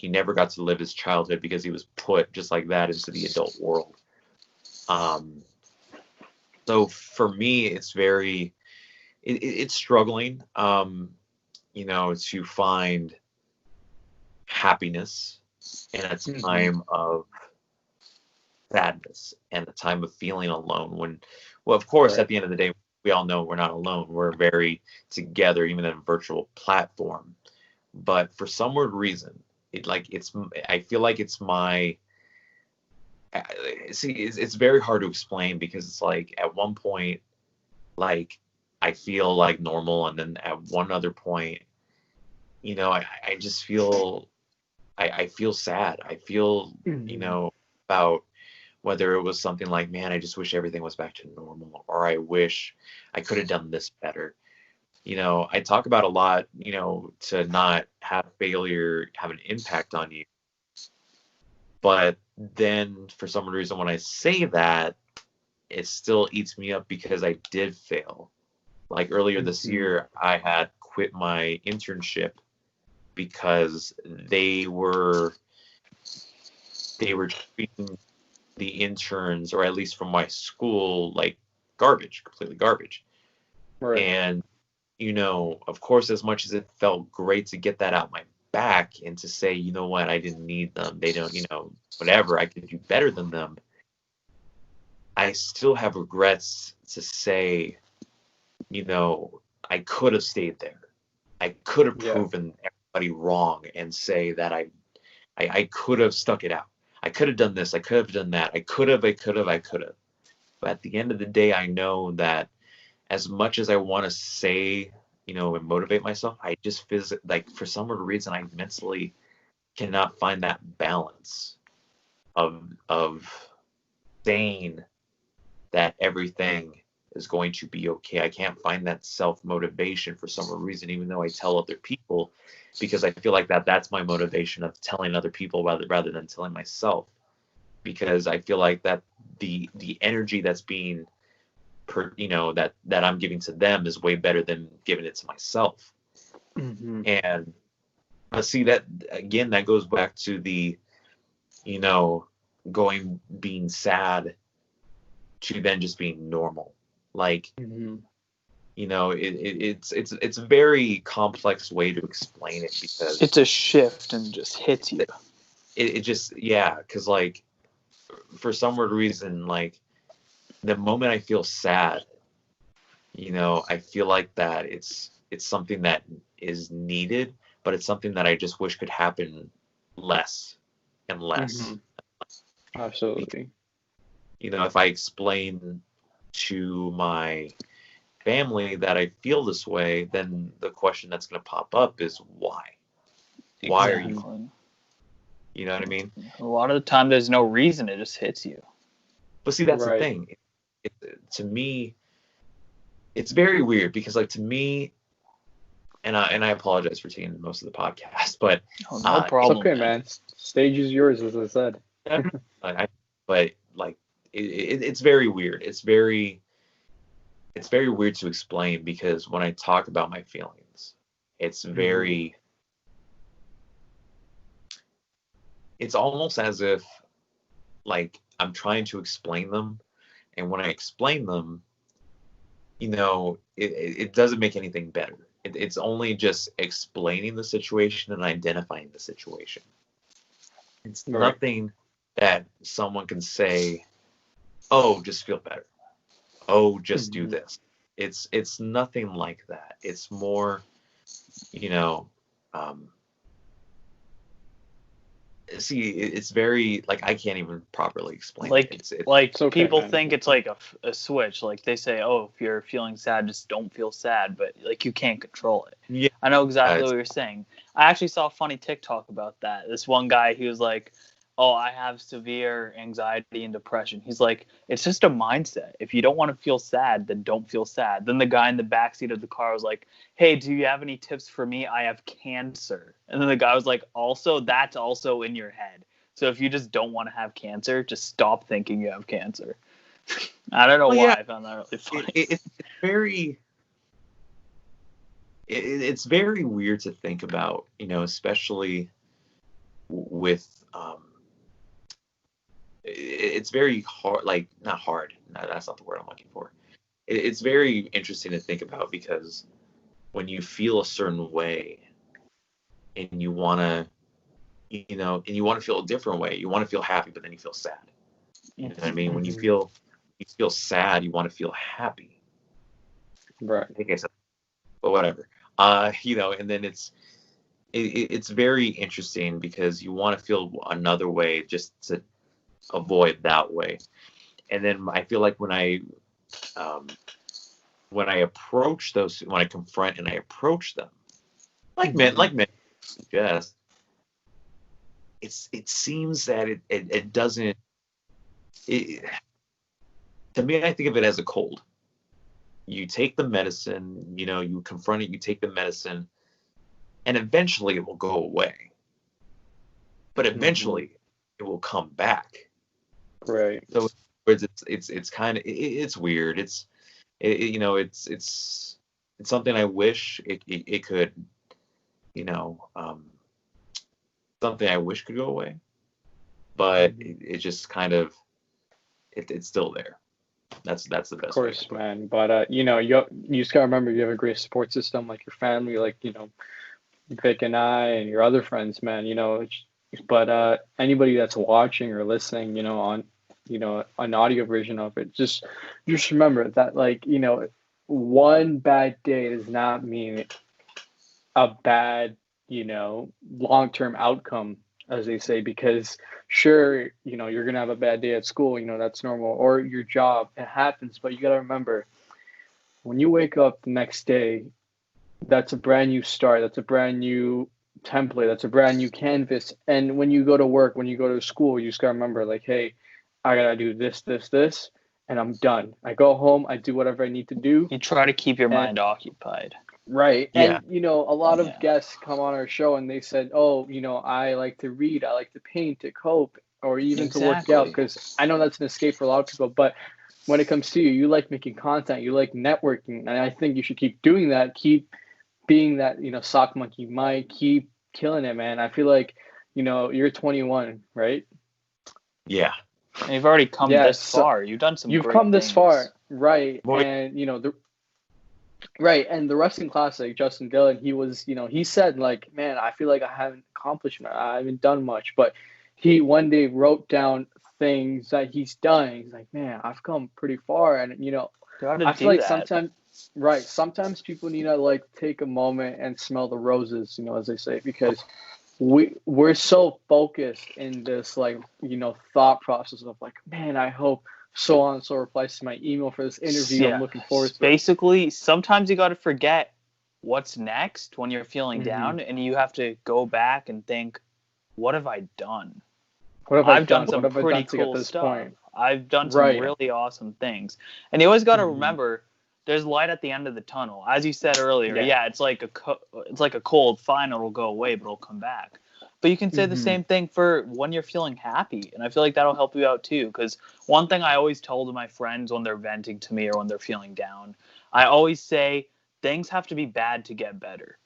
never got to live his childhood because he was put just like that into the adult world. So for me, it's it's struggling, to find happiness in a time of sadness and a time of feeling alone. Of course, at the end of the day, we all know we're not alone. We're very together, even in a virtual platform. But for some weird reason, I feel like it's my. See, it's very hard to explain because it's like at one point, like I feel like normal, and then at one other point, I just feel, I feel sad. I feel, about whether it was something like, man, I just wish everything was back to normal, or I wish I could have done this better. I talk about a lot, to not have failure have an impact on you. But then for some reason, when I say that, it still eats me up because I did fail. Like earlier this year, I had quit my internship because they were treating the interns, or at least from my school, like garbage, completely garbage. Right. And you know, of course, as much as it felt great to get that out my back and to say, you know what, I didn't need them. They don't, you know, whatever, I could do better than them. I still have regrets to say, you know, I could have stayed there. I could have proven everybody wrong and say that I could have stuck it out. I could have done this. I could have done that. I could have. But at the end of the day, I know that as much as I want to say, you know, and motivate myself, I just like for some reason I mentally cannot find that balance of saying that everything is going to be okay. I can't find that self-motivation for some reason, even though I tell other people, because I feel like that's my motivation of telling other people rather than telling myself, because I feel like that the energy that's being that I'm giving to them is way better than giving it to myself.
Mm-hmm.
And see, that again, that goes back to the, you know, being sad to then just being normal. Like, you know, it's a very complex way to explain it, because
it's a shift and just hits you.
It just, because like for some weird reason, like the moment I feel sad, you know, I feel like that it's something that is needed, but it's something that I just wish could happen less and less.
Mm-hmm. Absolutely.
You know, if I explain to my family that I feel this way, then the question that's going to pop up is why?
Exactly.
Why are you? You know what I mean?
A lot of the time, there's no reason; it just hits you.
But see, that's the thing. To me, it's very weird, because, like, to me, and I apologize for taking most of the podcast, but
no problem.
It's okay, man. Stage is yours, as I said.
But like, it's very weird. It's very weird to explain, because when I talk about my feelings, it's very, it's almost as if like I'm trying to explain them, and when I explain them, you know, it doesn't make anything better. It's only just explaining the situation and identifying the situation. It's nothing that someone can say, oh, just feel better. Oh, just do this. It's nothing like that. It's more, you know, see, it's very, like, I can't even properly explain
it.
It's
okay, people think it's like a switch. Like they say, oh, if you're feeling sad, just don't feel sad. But like, you can't control it.
Yeah,
I know exactly what you're saying. I actually saw a funny TikTok about that. This one guy, he was like, oh, I have severe anxiety and depression. He's like, it's just a mindset. If you don't want to feel sad, then don't feel sad. Then the guy in the backseat of the car was like, hey, do you have any tips for me? I have cancer. And then the guy was like, also, that's also in your head. So if you just don't want to have cancer, just stop thinking you have cancer. I don't know why I found that really funny.
It's very... It's very weird to think about, you know, especially with... it's very hard, like, not hard. No, that's not the word I'm looking for. It's very interesting to think about, because when you feel a certain way and you want to, you know, and you want to feel a different way, you want to feel happy, but then you feel sad. You know what I mean? When you feel sad, you want to feel happy.
Right.
I think I said, but whatever. You know, and then it's very interesting, because you want to feel another way just to avoid that way. And then I feel like when I approach those, when I confront and I approach them, like men suggest, it seems that it doesn't. To me, I think of it as a cold. You take the medicine, you know, you confront it, you take the medicine, and eventually it will go away. But eventually it will come back.
Right.
So it's kind of, it's weird. You know, it's something I wish it could, you know, something I wish could go away, but it just kind of, it's still there. That's the best.
Of course, man. But you just gotta remember you have a great support system, like your family, like Vic and I and your other friends, man. But anybody that's watching or listening, on an audio version of it, just remember that, like, one bad day does not mean a bad, long-term outcome, as they say, because sure, you're going to have a bad day at school, that's normal, or your job, it happens, but you got to remember, when you wake up the next day, that's a brand new start, that's a brand new template, that's a brand new canvas, and when you go to work, when you go to school, you just got to remember, like, hey, I got to do this, and I'm done. I go home, I do whatever I need to do.
You try to keep your mind occupied.
Right.
Yeah.
And, a lot of guests come on our show and they said, oh, I like to read, I like to paint, to cope, or even to work out, because I know that's an escape for a lot of people. But when it comes to you like making content, you like networking, and I think you should keep doing that, keep being that, sock monkey Mike, keep killing it, man. I feel like, you're 21, right?
Yeah.
And you've already come this far. You've done some.
You've
great
come
things.
this far, right?
Boy.
And and the wrestling classic, Justin Dillon, he was, he said, like, man, I feel like I haven't accomplished much. I haven't done much, but he one day wrote down things that he's done. He's like, man, I've come pretty far, and I feel like sometimes people need to, like, take a moment and smell the roses, as they say, because we're so focused in this, like, thought process of, like, man, I hope so on and so replies to my email for this interview. I'm looking forward to
Basically, sometimes you got to forget what's next when you're feeling down, and you have to go back and think, what have I done? I've done some pretty cool stuff. I've done some really awesome things. And you always got to remember, there's light at the end of the tunnel. As you said earlier, it's like a cold, fine, it'll go away, but it'll come back. But you can say the same thing for when you're feeling happy. And I feel like that'll help you out too. Because one thing I always tell to my friends when they're venting to me or when they're feeling down, I always say things have to be bad to get better.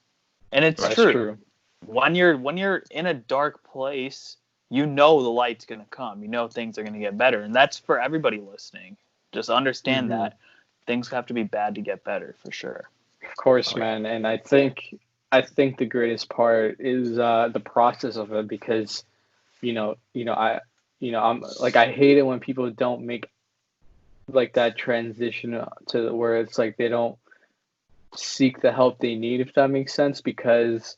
And it's true. When you're in a dark place, the light's going to come. Things are going to get better. And that's for everybody listening. Just understand that things have to be bad to get better, for sure.
Of course, man. And I think the greatest part is the process of it, because I'm like, I hate it when people don't make, like, that transition to where it's like they don't seek the help they need, if that makes sense, because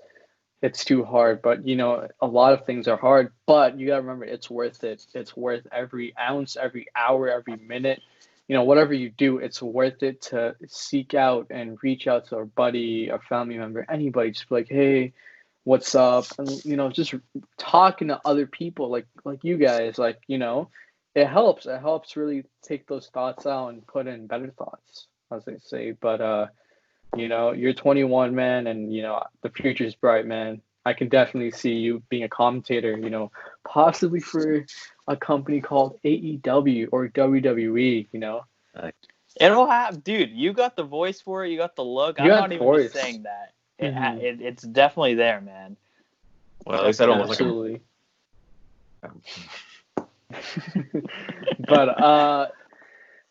it's too hard. But a lot of things are hard, but you gotta remember, it's worth it. It's worth every ounce, every hour, every minute. Whatever you do, it's worth it to seek out and reach out to a buddy, a family member, anybody. Just be like, hey, what's up? And, just talking to other people like you guys, like, it helps. It helps really take those thoughts out and put in better thoughts, as they say. But, you're 21, man, and, the future's bright, man. I can definitely see you being a commentator, possibly for a company called AEW or WWE,
It'll have, dude, you got the voice for it, you got the look. I'm not even just saying that. It's definitely there, man.
Well, at least I don't look
like But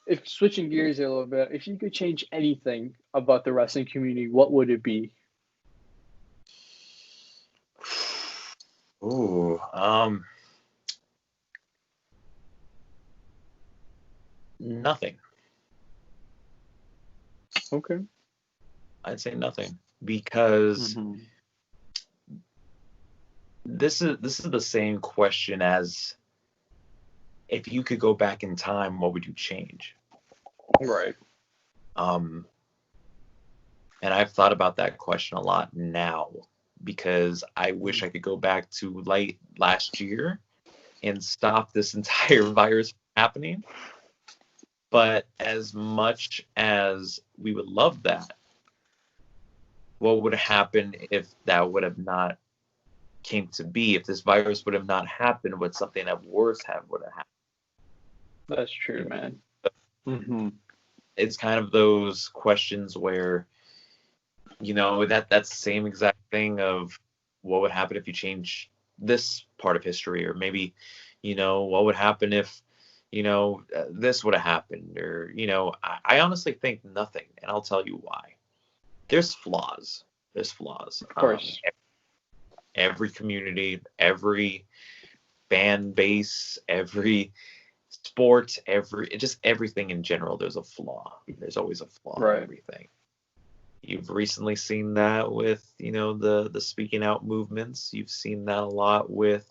if switching gears a little bit, if you could change anything about the wrestling community, what would it be?
Ooh, nothing.
Okay.
I'd say nothing, because this is the same question as, if you could go back in time, what would you change?
Right.
And I've thought about that question a lot now, because I wish I could go back to late last year and stop this entire virus from happening. But as much as we would love that, what would happen if that would have not came to be? If this virus would have not happened, would something that worse would have happened?
That's true, man.
It's kind of those questions where, that's the same exact thing of what would happen if you change this part of history, or maybe, what would happen if, this would have happened, or, I honestly think nothing, and I'll tell you why. There's flaws.
Of course.
Every community, every fan base, every sport, just everything in general, there's a flaw. There's always a flaw in everything. You've recently seen that with, the speaking out movements. You've seen that a lot with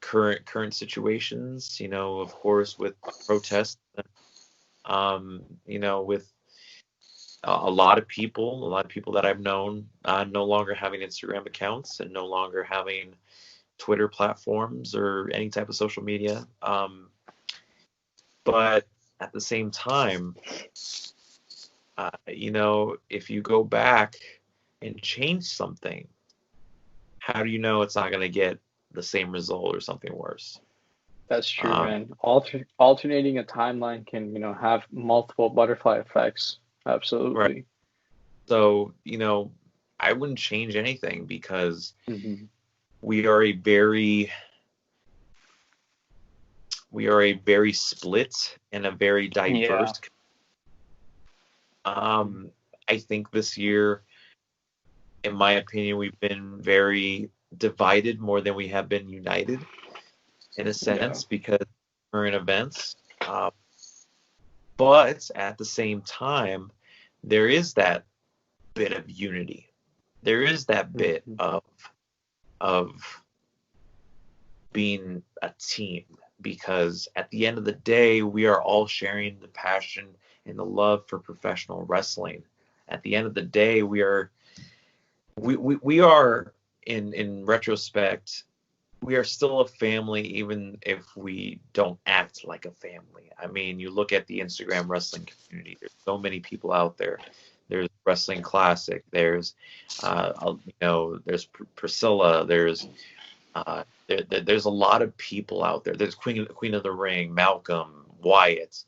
current situations, of course, with protests, with a lot of people that I've known no longer having Instagram accounts and no longer having Twitter platforms or any type of social media. But at the same time, if you go back and change something, how do you know it's not going to get the same result or something worse?
That's true, man. Alternating a timeline can, have multiple butterfly effects. Absolutely.
Right. So, I wouldn't change anything because we are a very split and a very diverse. I think this year, in my opinion, we've been very divided more than we have been united, in a sense, because of current events. But at the same time, there is that bit of unity. There is that bit of being a team, because at the end of the day, we are all sharing the passion and the love for professional wrestling. At the end of the day, we are in retrospect, we are still a family, even if we don't act like a family. I mean, you look at the Instagram wrestling community. There's so many people out there. There's Wrestling Classic. There's, there's Priscilla. There's a lot of people out there. There's Queen of the Ring, Malcolm, Wyatt,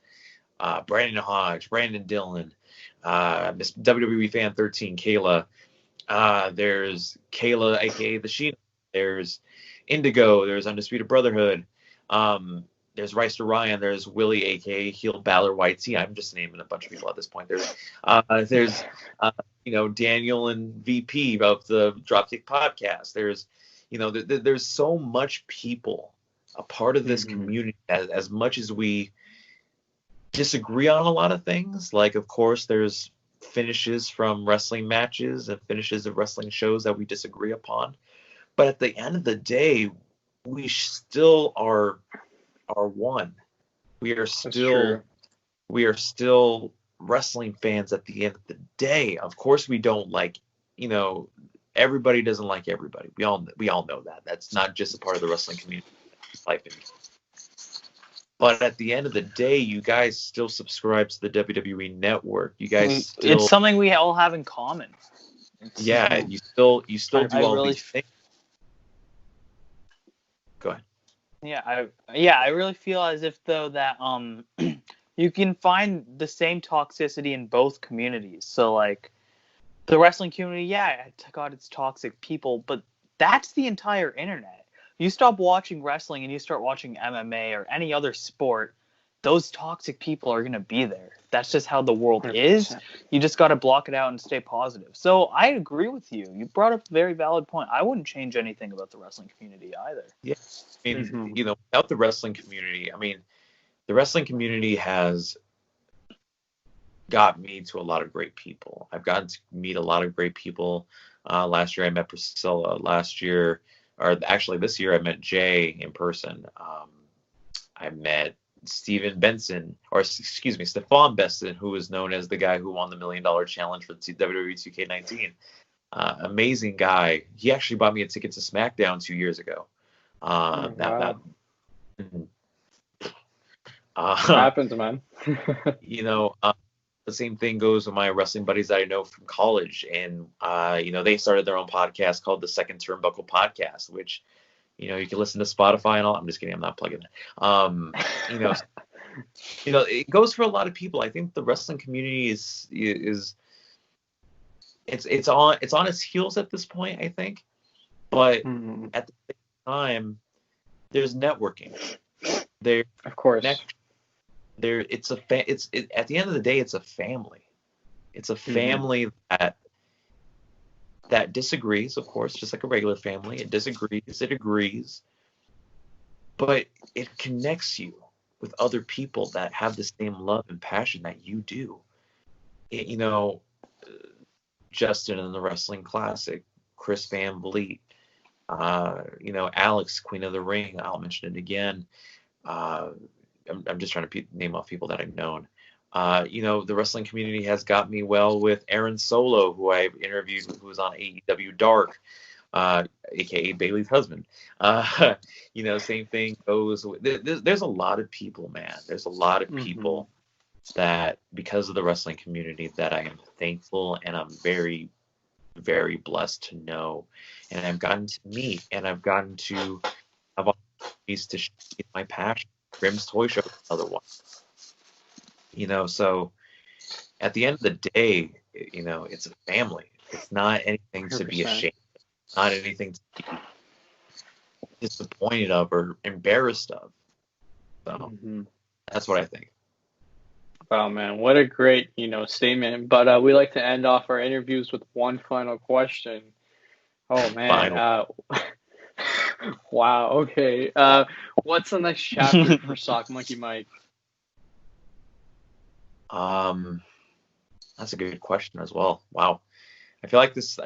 Brandon Hodge, Brandon Dillon, Miss WWE Fan 13, Kayla. There's Kayla, aka the Sheena. There's Indigo. There's Undisputed Brotherhood. There's Rice to Ryan. There's Willie, aka Heel Balor YT. I'm just naming a bunch of people at this point. There's Daniel and VP of the DropKick Podcast. There's so much people a part of this community. As much as we disagree on a lot of things, like, of course, there's finishes from wrestling matches and finishes of wrestling shows that we disagree upon, but at the end of the day, we still are one. We are still wrestling fans at the end of the day. Of course, we don't everybody doesn't like everybody. We all know that. That's not just a part of the wrestling community. But at the end of the day, you guys still subscribe to the WWE Network. You guys
it's something we all have in common.
You still do all these things. Go ahead.
I really feel as if, though, that you can find the same toxicity in both communities. So, like, the wrestling community, God, it's toxic people, but that's the entire internet. You stop watching wrestling and you start watching MMA or any other sport, those toxic people are going to be there. That's just how the world 100%. Is. You just got to block it out and stay positive. So I agree with you. You brought up a very valid point. I wouldn't change anything about the wrestling community either.
Yeah. I mean, without the wrestling community, the wrestling community has got me to a lot of great people. I've gotten to meet a lot of great people. Last year I met Priscilla. This year I met Jay in person. I met Stefan Benson, who is known as the guy who won the $1 Million Challenge for WWE 2K19. Amazing guy. He actually bought me a ticket to SmackDown 2 years ago.
Happens, man.
The same thing goes with my wrestling buddies that I know from college, and they started their own podcast called the Second Turnbuckle Podcast, which you can listen to Spotify and all. I'm just kidding, I'm not plugging it. It goes for a lot of people. I think the wrestling community is it's on its heels at this point, I think, but at the same time, there's networking. they're
of course.
At the end of the day, it's a family. It's a family that disagrees, of course, just like a regular family. It disagrees, it agrees, but it connects you with other people that have the same love and passion that you do. Justin in the Wrestling Classic, Chris Van Vliet, Alex, Queen of the Ring. I'll mention it again. I'm just trying to name off people that I've known. The wrestling community has got me well with Aaron Solo, who I've interviewed, who was on AEW Dark, aka Bailey's husband. Same thing goes with, there's a lot of people, man. There's a lot of people that, because of the wrestling community, that I am thankful and I'm very, very blessed to know. And I've gotten to meet, and I've gotten to have opportunities to share my passion. Grimm's Toy Show is another one. So at the end of the day, it's a family. It's not anything 100%. To be ashamed of. It's not anything to be disappointed of or embarrassed of. So that's what I think.
Wow, man, what a great, statement. But we like to end off our interviews with one final question. Oh, man. Wow, okay. What's the next chapter for Sock Monkey Mike?
That's a good question as well. Wow. I feel like this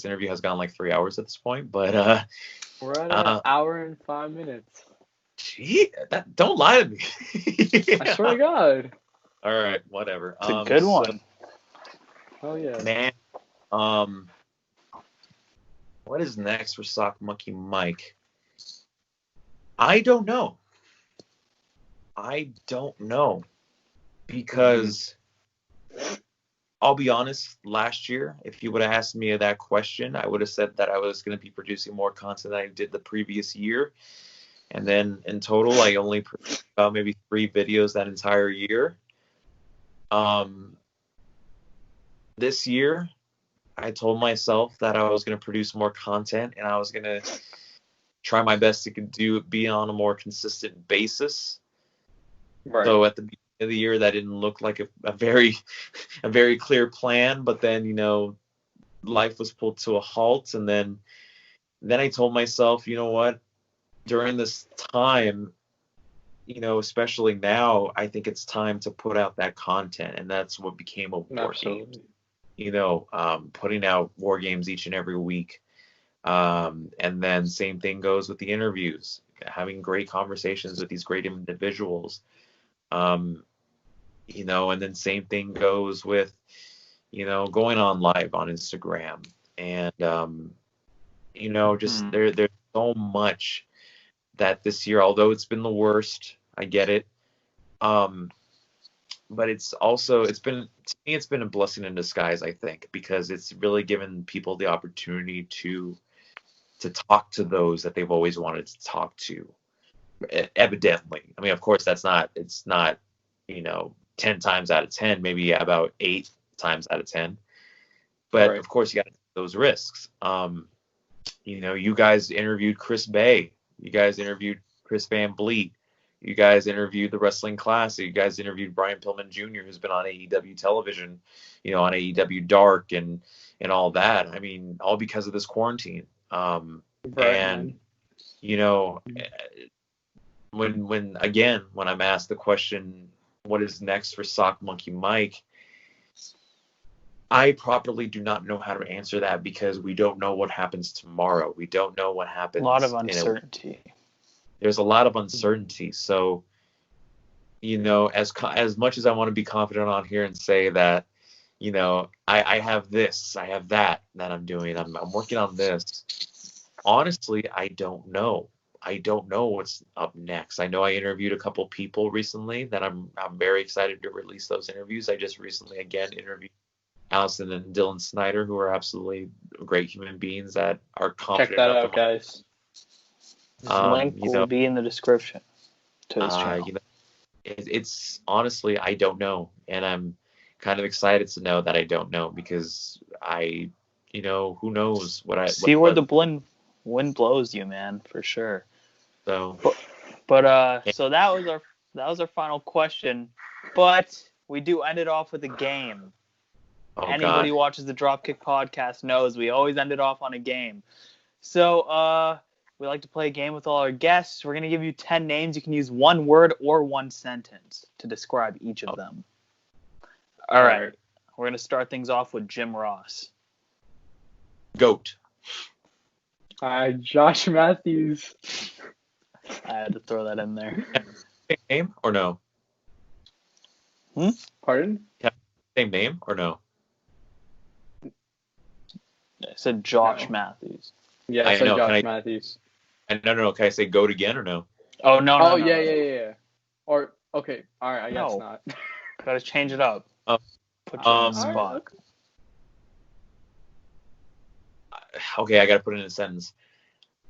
interview has gone like 3 hours at this point, but
we're at an hour and 5 minutes.
Gee, don't lie to me.
I swear to God.
All right, whatever.
It's a good one.
Oh yeah.
Man. What is next for Sock Monkey Mike? I don't know. Because I'll be honest, last year, if you would have asked me that question, I would have said that I was going to be producing more content than I did the previous year. And then in total, I only produced about maybe 3 videos that entire year. This year, I told myself that I was going to produce more content and I was going to try my best to be on a more consistent basis.
Right.
So at the beginning of the year, that didn't look like a very clear plan, but then, life was pulled to a halt. And then I told myself, you know what, during this time, especially now, I think it's time to put out that content. And that's what became a War Games. Putting out War Games each and every week. And then same thing goes with the interviews, having great conversations with these great individuals. And then same thing goes with, going on live on Instagram and, just there's so much that this year, although it's been the worst, I get it. But it's been a blessing in disguise, I think, because it's really given people the opportunity to talk to those that they've always wanted to talk to. Evidently, I mean, of course, it's not 10 times out of 10, maybe about 8 times out of 10. But right. Of course, you got to take those risks. You guys interviewed Chris Bay. You guys interviewed Chris Van Vliet. You guys interviewed the Wrestling Classic. You guys interviewed Brian Pillman Jr., who's been on AEW television, on AEW Dark and all that. I mean, all because of this quarantine. Right. And, when I'm asked the question, what is next for Sock Monkey Mike, I properly do not know how to answer that because we don't know what happens tomorrow. We don't know what happens.
A lot of uncertainty.
There's a lot of uncertainty. So, as much as I want to be confident on here and say that, I have this, I have that I'm doing. I'm working on this. Honestly, I don't know. I don't know what's up next. I know I interviewed a couple people recently that I'm very excited to release those interviews. I just recently again interviewed Allison and Dylan Snyder, who are absolutely great human beings that are confident.
Check that out, guys.
This link will be in the description to this channel.
It's honestly, I don't know, and I'm kind of excited to know that I don't know because who knows what I
see where the wind blows you, man, for sure.
So,
But so that was our final question. But we do end it off with a game. Anybody who watches the DropKick podcast knows we always end it off on a game. So we like to play a game with all our guests. We're going to give you 10 names. You can use one word or one sentence to describe each of them. All right. We're going to start things off with Jim Ross.
GOAT.
Josh Matthews.
I had to throw that in there.
Same name or no?
Pardon?
Yeah. Same name or no?
I said Josh Matthews.
Yeah, I said Josh Matthews.
No. Can I say GOAT again or no?
Oh, no.
Oh, yeah. Or, okay. All right, I guess not.
Gotta change it up. Put you on the spot.
Right.
Okay, I gotta put it in a sentence.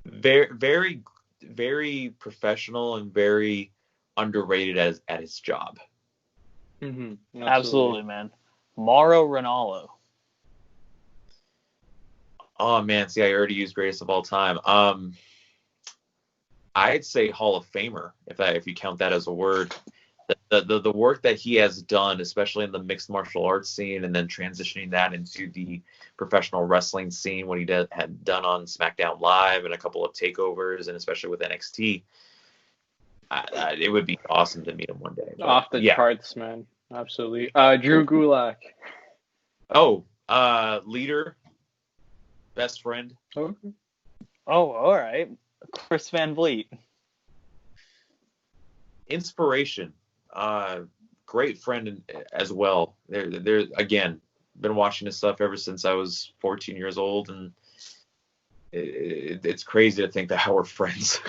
Very, very, very professional and very underrated at his job.
Mm-hmm.
Absolutely, man. Mauro Ranallo.
Oh man, see, I already used greatest of all time. I'd say Hall of Famer if you count that as a word. The work that he has done, especially in the mixed martial arts scene, and then transitioning that into the professional wrestling scene, what he had done on SmackDown Live and a couple of takeovers, and especially with NXT, it would be awesome to meet him one day.
Off the charts, man. Absolutely. Drew Gulak.
Oh, leader, best friend.
Okay.
Oh, all right. Chris Van Vliet.
Inspiration. Great friend as well. There again, been watching his stuff ever since I was 14 years old, and it's crazy to think that how we're friends.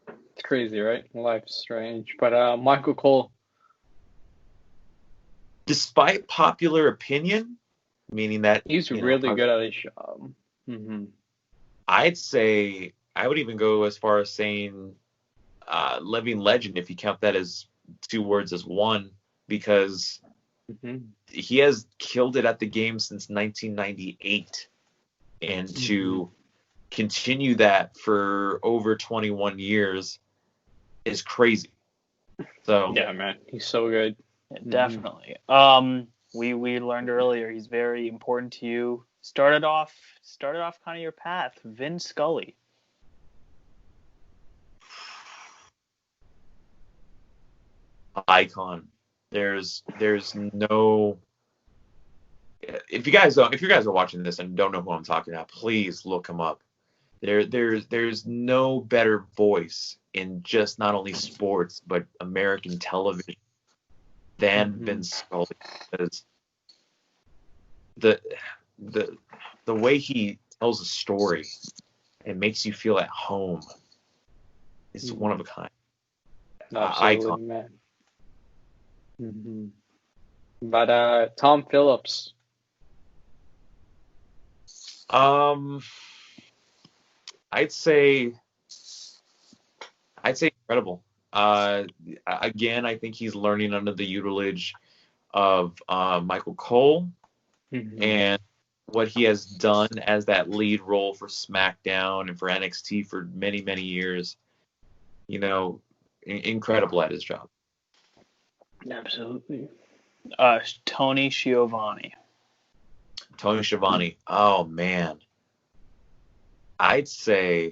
It's crazy, right? Life's strange. But Michael Cole.
Despite popular opinion, meaning that
he's really good at his job. Mm-hmm.
I'd say I would even go as far as saying living legend, if you count that as two words as one, because he has killed it at the game since 1998, and to continue that for over 21 years is crazy. So
yeah, man, he's so good.
Yeah, definitely. We learned earlier he's very important to you. Started off kind of your path. Vin Scully.
Icon. There's no. If you guys are watching this and don't know who I'm talking about, please look him up. There's no better voice in just not only sports but American television than Vin Scully, because the way he tells a story and makes you feel at home is one of a kind.
Absolutely,
Icon.
Man. But Tom Phillips.
I'd say incredible. Again, I think he's learning under the tutelage of Michael Cole and what he has done as that lead role for SmackDown and for NXT for many, many years. You know, incredible at his job.
Absolutely.
Tony Schiavone.
Tony Schiavone. Oh man. I'd say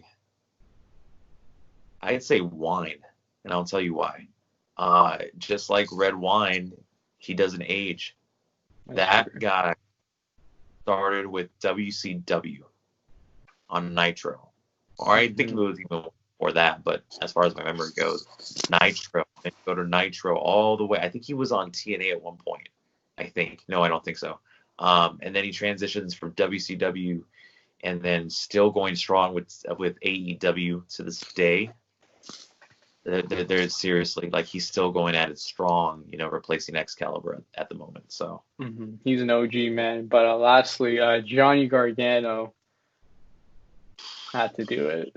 wine, and I'll tell you why. Just like red wine, he doesn't age. That guy started with WCW on Nitro. Or I think it was even before that, but as far as my memory goes, Nitro. And go to Nitro all the way. I think he was on TNA at one point. I think. No, I don't think so. And then he transitions from WCW and then still going strong with AEW to this day. They're seriously, like, he's still going at it strong, you know, replacing Excalibur at the moment. So
he's an OG, man. But lastly, Johnny Gargano had to do it.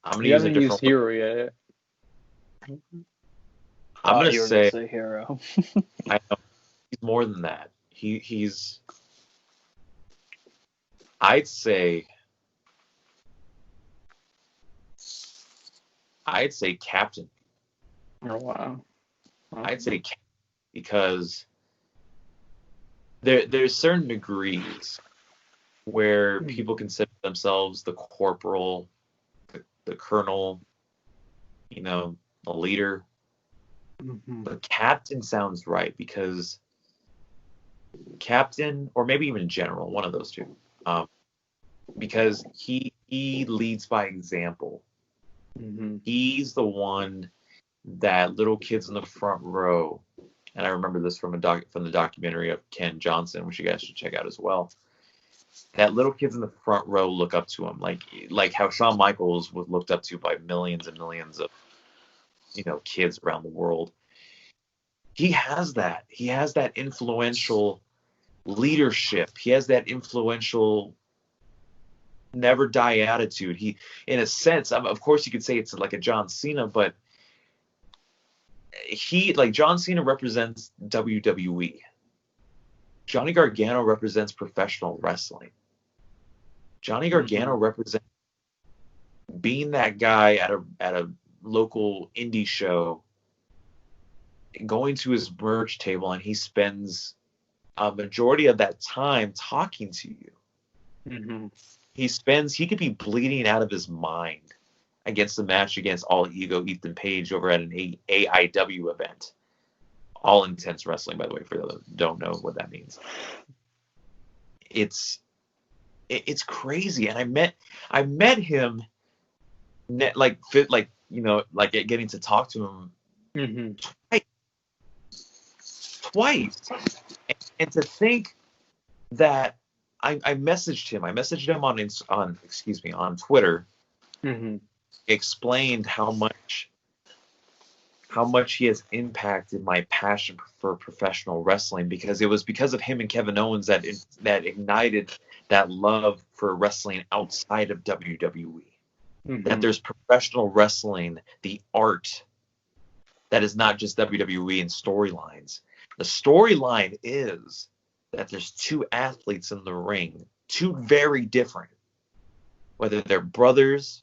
I'm gonna use a different
hero yet.
I'm gonna say
hero.
I know he's more than that. He's. I'd say I'd say captain.
Oh, wow.
I'd say captain because there's certain degrees where people consider themselves the corporal, the colonel, the leader. But captain sounds right because captain, or maybe even general, one of those two, because he leads by example. He's the one that little kids in the front row, and I remember this from the documentary of Ken Johnson, which you guys should check out as well. That little kids in the front row look up to him, like how Shawn Michaels was looked up to by millions and millions of kids around the world. He has that. He has that influential leadership. He has that influential never die attitude. He, in a sense, of course you could say it's like a John Cena, but John Cena represents WWE. Johnny Gargano represents professional wrestling. Johnny Gargano represents being that guy at a local indie show, going to his merch table, and he spends a majority of that time talking to you. He could be bleeding out of his mind against the match against All Ego Ethan Page over at an AIW event. All Intense Wrestling, by the way, for those who don't know what that means. It's crazy, and I met him, getting to talk to him twice, and to think that I messaged him. I messaged him on Twitter. Explained how much he has impacted my passion for professional wrestling, because it was because of him and Kevin Owens that ignited that love for wrestling outside of WWE. That there's professional wrestling, the art, that is not just WWE and storylines. The storyline is that there's two athletes in the ring, two very different, whether they're brothers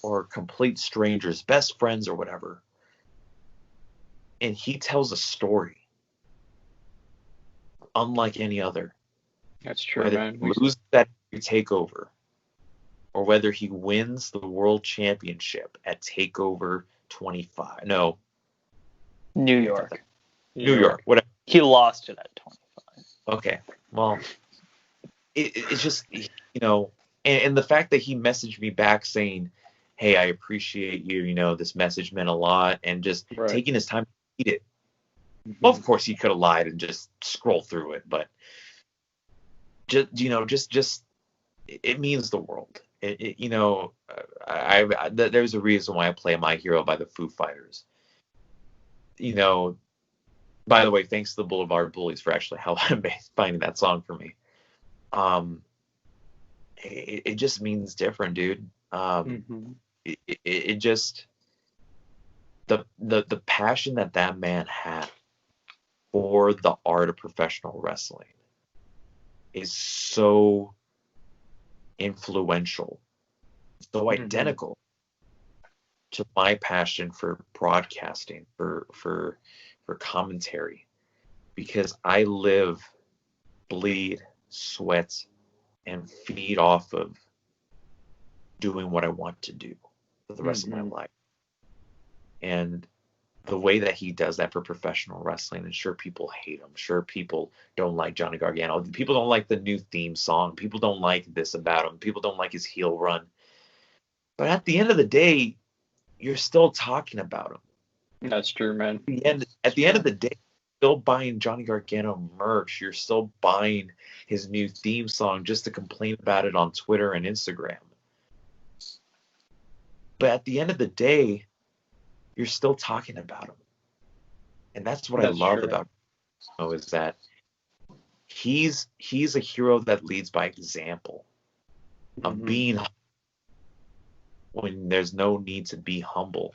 or complete strangers, best friends or whatever. And he tells a story unlike any other.
That's true,
whether
man.
He loses that takeover, or whether he wins the world championship at Takeover 25. No.
New York.
New York, whatever.
He lost it at 25.
Okay. Well, it's just, and the fact that he messaged me back saying, hey, I appreciate you, this message meant a lot, and just taking his time to read it. Well, of course, he could have lied and just scroll through it, but just it means the world. There's a reason why I play My Hero by the Foo Fighters. By the way, thanks to the Boulevard Bullies for actually finding that song for me. It just means different, dude. It just, the passion that man had for the art of professional wrestling is so influential, so identical to my passion for broadcasting, for commentary, because I live, bleed, sweat, and feed off of doing what I want to do for the rest of my life. And the way that he does that for professional wrestling, and sure, people hate him. Sure, people don't like Johnny Gargano. People don't like the new theme song. People don't like this about him. People don't like his heel run. But at the end of the day, you're still talking about him.
That's true, man.
At the end of the day, you're still buying Johnny Gargano merch. You're still buying his new theme song just to complain about it on Twitter and Instagram. But at the end of the day, you're still talking about him. And that's what I love about him, is that he's a hero that leads by example of being when there's no need to be humble.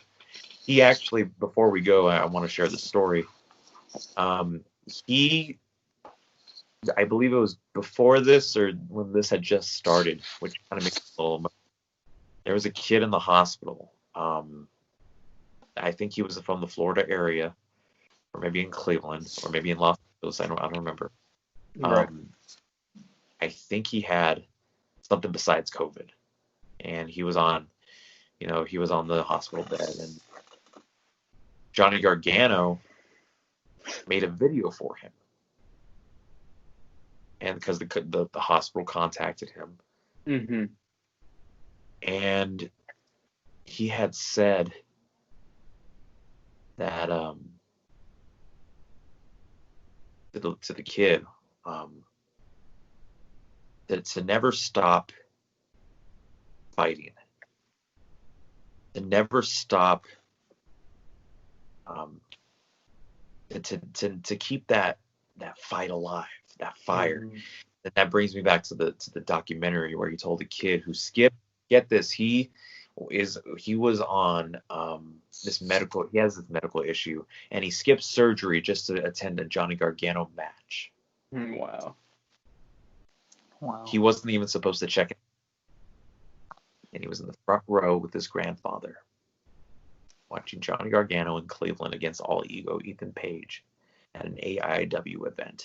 He actually, before we go, I want to share the story. I believe it was before this or when this had just started, which kind of makes it a little. There was a kid in the hospital I think he was from the Florida area, or maybe in Cleveland, or maybe in Los Angeles. I don't remember.
Right.
I think he had something besides COVID, and he was on the hospital bed, and Johnny Gargano made a video for him, and because the hospital contacted him, and he had said that to the kid that to never stop fighting, to never stop, to keep that fight alive, that fire. And that brings me back to the documentary where he told the kid who skipped. Get this, he was on he has this medical issue, and he skipped surgery just to attend a Johnny Gargano match.
Wow.
He wasn't even supposed to check it. And he was in the front row with his grandfather watching Johnny Gargano in Cleveland against All Ego Ethan Page at an AIW event.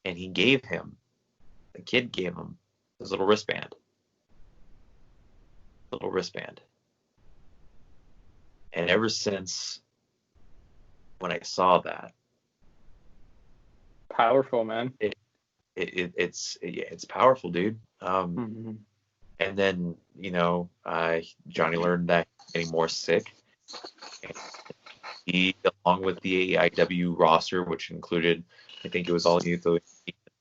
And the kid gave him his little wristband. And ever since when I saw that,
powerful, man.
It's powerful, dude. And then Johnny learned that he was getting more sick. And he, along with the AIW roster, which included, I think it was all Ethan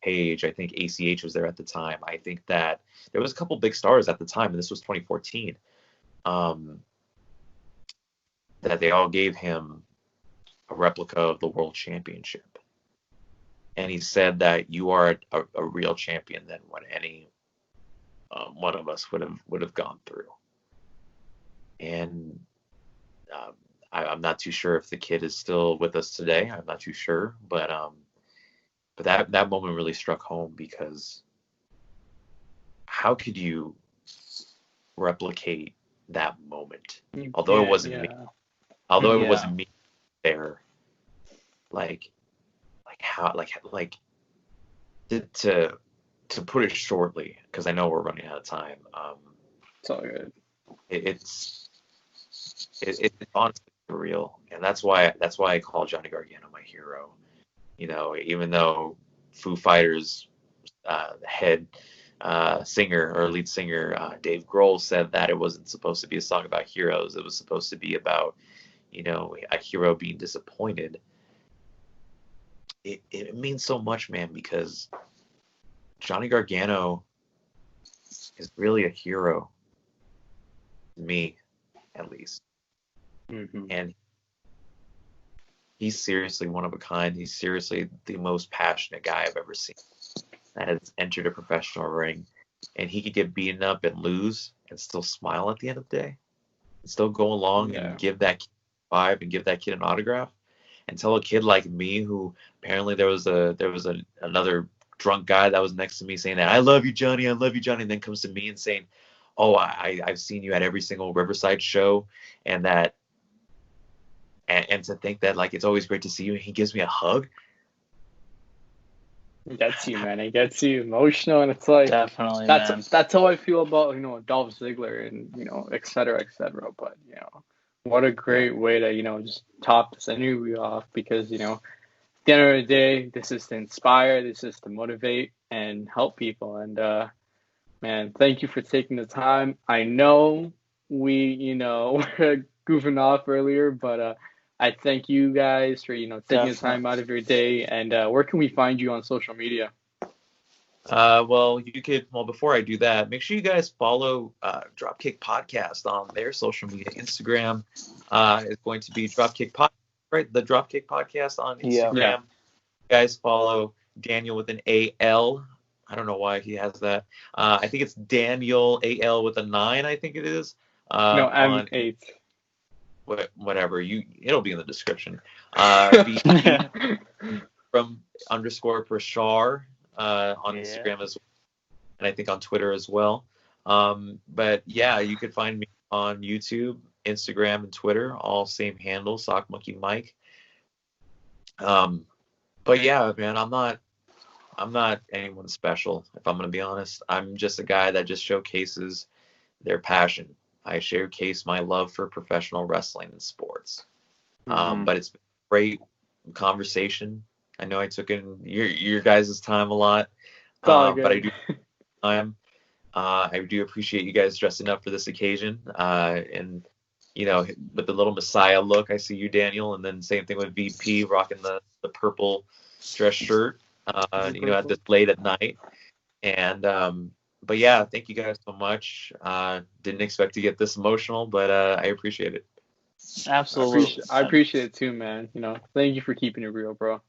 Page. I think ACH was there at the time. I think that there was a couple big stars at the time, and this was 2014. That they all gave him a replica of the World Championship, and he said that you are a real champion than what any one of us would have gone through. And I'm not too sure if the kid is still with us today. I'm not too sure, but that moment really struck home, because how could you replicate that moment? Although it wasn't me. Although it wasn't me there, to put it shortly, because I know we're running out of time.
It's all good.
It's honestly surreal, and that's why I call Johnny Gargano my hero. Even though Foo Fighters head singer or lead singer Dave Grohl said that it wasn't supposed to be a song about heroes, it was supposed to be about a hero being disappointed. It means so much, man, because Johnny Gargano is really a hero to me, at least. And he's seriously one of a kind. He's seriously the most passionate guy I've ever seen that has entered a professional ring. And he could get beaten up and lose and still smile at the end of the day, and still go along and give that kid a vibe and give that kid an autograph, and tell a kid like me, who apparently there was another drunk guy that was next to me saying that I love you, Johnny, and then comes to me and saying, oh, I've seen you at every single Riverside show, and to think that it's always great to see you, and he gives me a hug.
It gets you, man. It gets you emotional, and it's like
definitely
that's how I feel about Dolph Ziggler and et cetera, et cetera. But what a great way to just top this interview off, because at the end of the day, this is to inspire, this is to motivate and help people. And man, thank you for taking the time. I know we were goofing off earlier, but I thank you guys for taking the time out of your day. And where can we find you on social media?
Well, before I do that, make sure you guys follow DropKick Podcast on their social media. Instagram is going to be DropKick Podcast, right? The DropKick Podcast on Instagram.
Yeah.
You guys follow Daniel with an A-L. I don't know why he has that. I think it's Daniel A-L with a 9, I think it is.
No, I'm 8.
Whatever, it'll be in the description. From _Prashar on Instagram as well, and I think on Twitter as well. But yeah, you could find me on YouTube, Instagram, and Twitter, all same handle, Sock Monkey Mike. But yeah, man, I'm not anyone special, if I'm gonna be honest. I'm just a guy that just showcases their passion. I showcase my love for professional wrestling and sports. But it's been a great conversation. I know I took in your guys' time a lot, but I do time. I do appreciate you guys dressing up for this occasion. And with the little Messiah look, I see you, Daniel, and then same thing with VP rocking the purple dress shirt. At this late at night. And but yeah, thank you guys so much. Didn't expect to get this emotional, but I appreciate it.
Absolutely.
I appreciate it too, man. Thank you for keeping it real, bro.